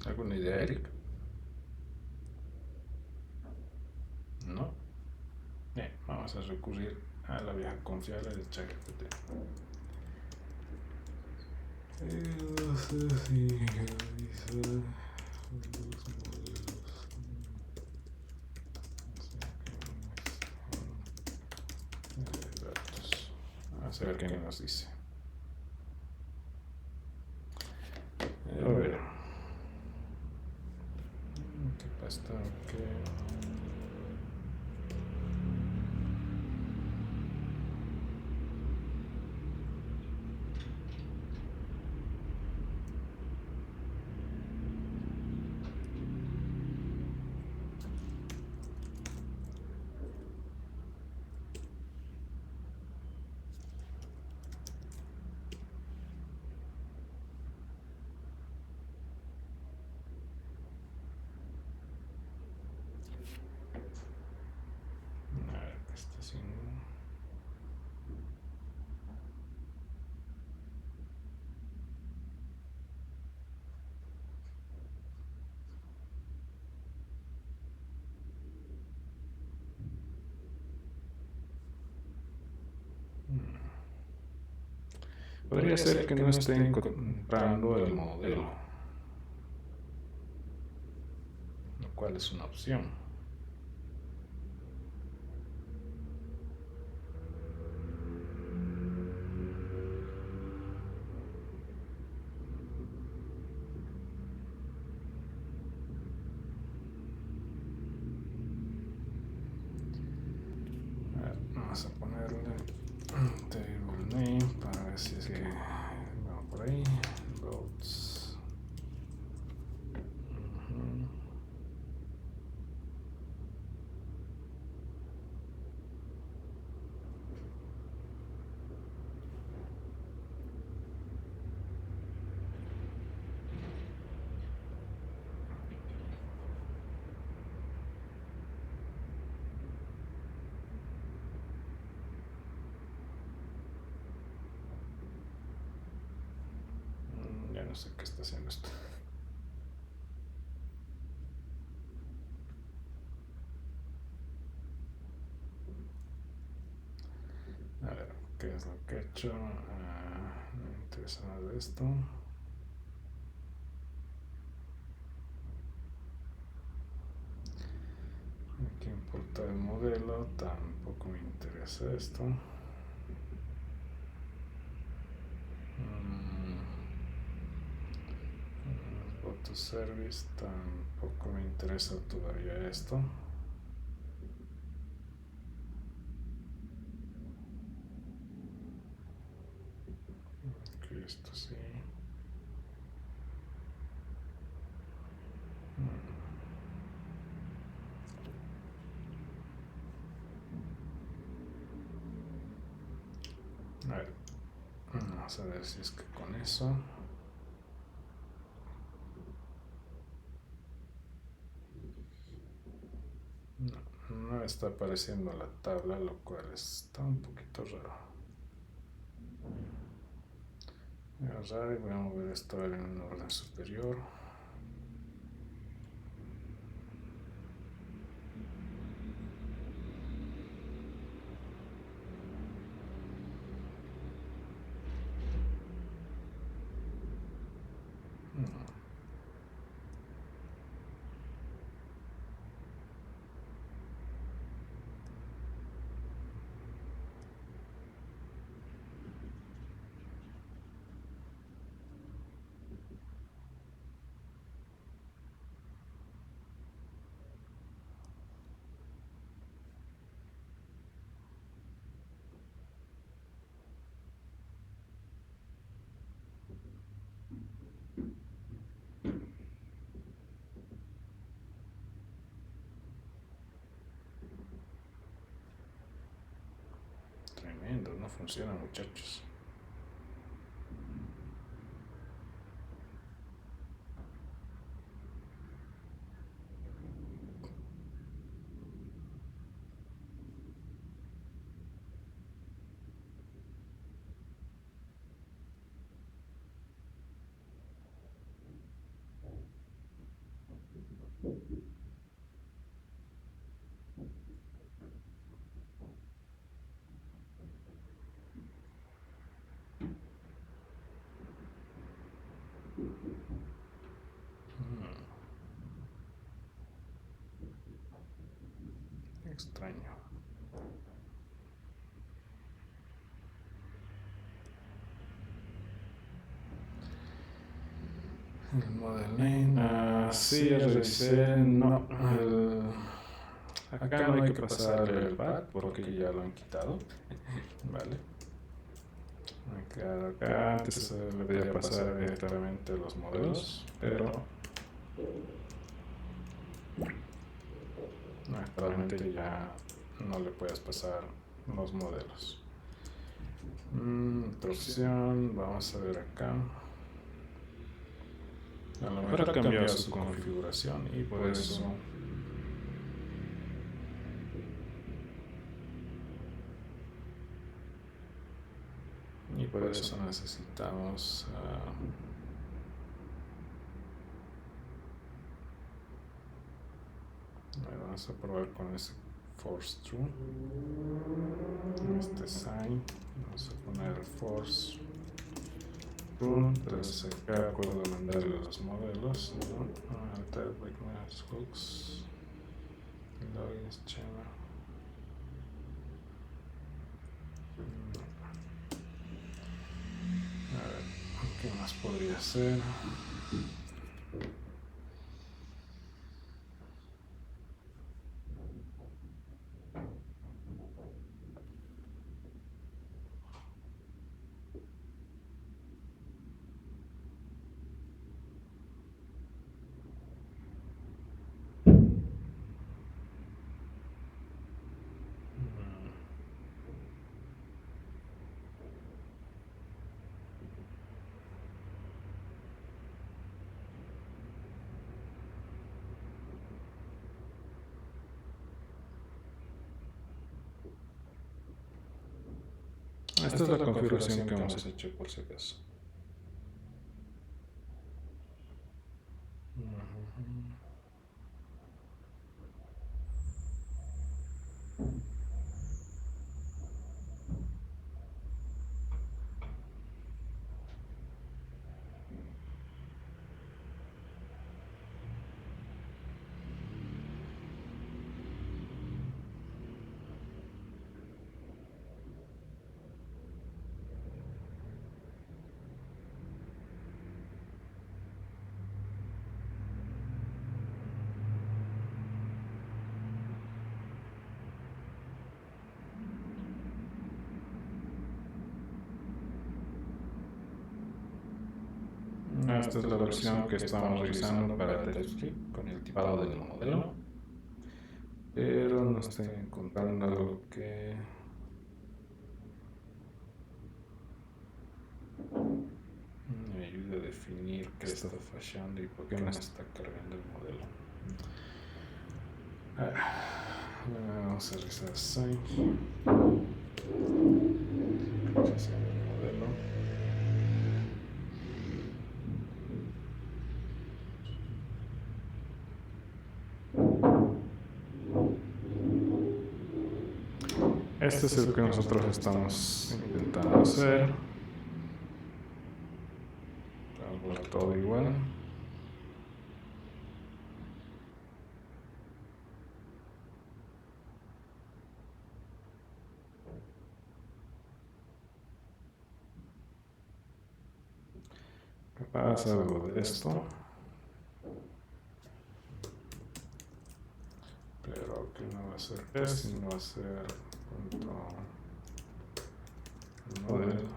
¿Alguna idea, Eric? No. Bien, vamos a recurrir a la vieja confiable de ChatGPT. No sé si realiza los modelos. Datos. Vamos a ver qué nos dice. A ver. ¿Qué pasa? A ver, ¿qué está haciendo? Podría ser que no esté encontrando el modelo, lo cual es una opción. A ver, vamos a ponerle table name para ver si es que vamos por ahí. Votes. Ya no sé qué está haciendo esto. A ver, ¿qué es lo que he hecho? Me interesa más de esto. Aquí importar el modelo, tampoco me interesa esto. Auto service, tampoco me interesa todavía esto. Aquí esto sí. A ver, vamos a ver si es que con eso. No está apareciendo la tabla, lo cual está un poquito raro. Voy a agarrar y voy a mover esto en un orden superior. Tremendo, no funciona, muchachos. Extraño. El model name. Sí, revisé. No. Acá no hay que pasarle el path porque ya lo han quitado. Vale. Acá antes le podía pasar directamente los modelos, pero actualmente ya no le puedes pasar los modelos. Otra opción, vamos a ver acá. A lo mejor ha cambiado su configuración y por eso necesitamos vamos a probar con ese force true, este sign, vamos a poner force true. Entonces acá puedo mandarle los modelos, ¿no? Hooks, login schema. A ver, ¿qué más podría ser? Esta es la configuración que hemos hecho por si acaso. Esta es la versión que estamos revisando para TypeScript con el tipado del modelo, pero no estoy encontrando algo que me ayude a definir qué está fallando y por qué no está cargando el modelo. Vamos a revisar sign. Revisar el modelo. Este es el que nosotros estamos intentando hacer. todo igual. ¿Qué pasa algo de esto? Pero que no va a ser P, sino va a ser punto model.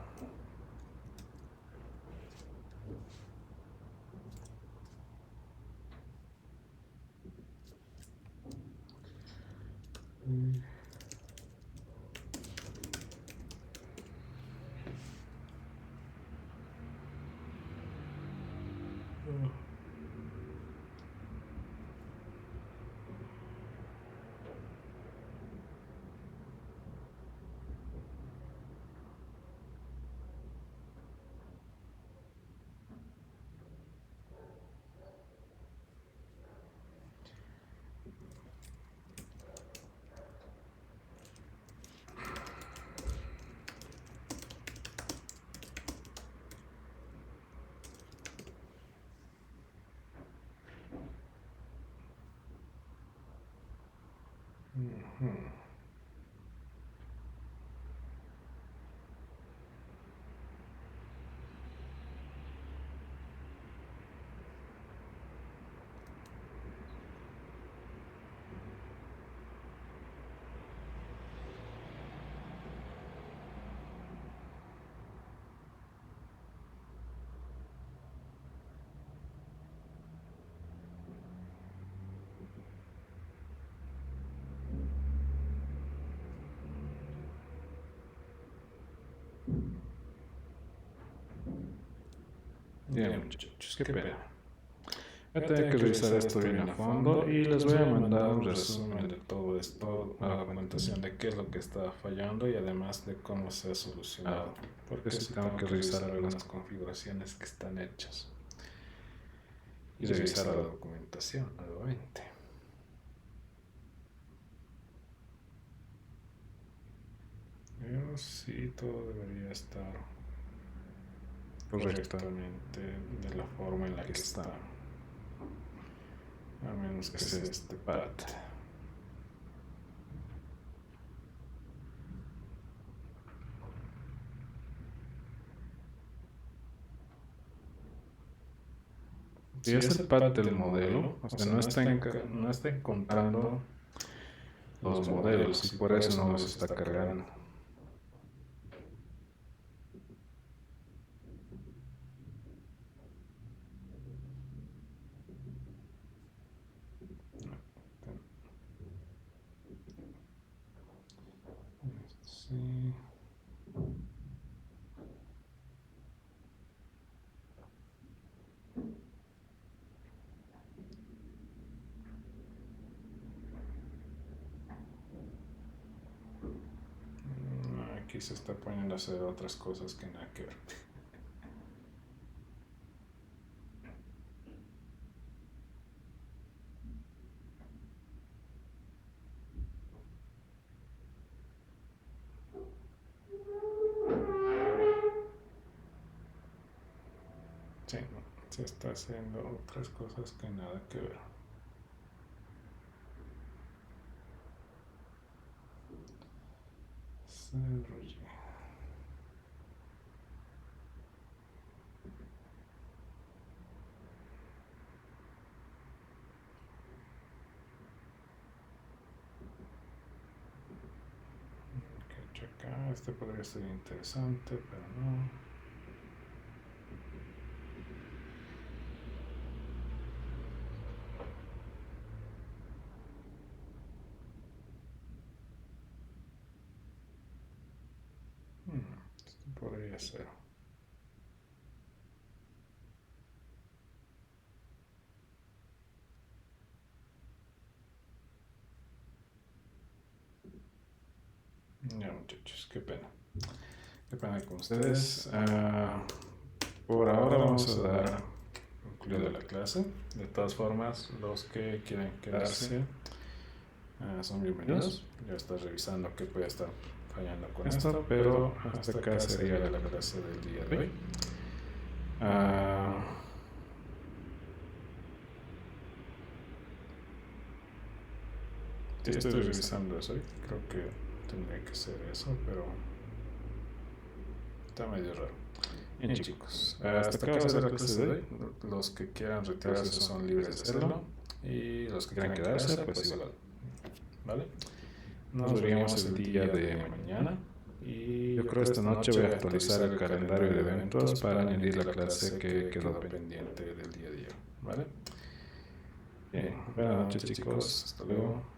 Bien, muchachos, qué pena. Voy a tener que revisar esto bien a fondo y les voy a mandar un resumen de todo esto, la documentación de qué es lo que está fallando y además de cómo se ha solucionado. Porque sí tengo que revisar algunas configuraciones que están hechas. Y revisar la documentación nuevamente. Pero sí, todo debería estar correctamente de la forma en la que está. A menos que sea este path. Si es el path del modelo, o sea, no está encontrando los modelos y por eso no los está cargando. Sí. Aquí se está poniendo a hacer otras cosas que nada que ver. Sí, se está haciendo otras cosas que nada que ver. Acá, este podría ser interesante, pero no. Esto podría ser. Ya, muchachos, qué pena. Qué pena con ustedes. Por ahora vamos a dar concluida la clase. De todas formas, los que quieren quedarse son bienvenidos. Ya está revisando qué puede estar fallando con esto, pero hasta acá sería la clase del día de hoy. Sí, estoy revisando eso. Creo que tendría que ser eso, pero está medio raro. Bien, chicos, hasta acá va a ser la clase de hoy. Los que quieran retirarse son libres de hacerlo, y los que quieran quedarse, pues igual. ¿Vale? Nos veríamos el día de mañana. Y yo creo que esta noche voy a actualizar el calendario de eventos para añadir la clase que quedó pendiente del día a día. ¿Vale? Bien, buenas noches, chicos. Hasta luego.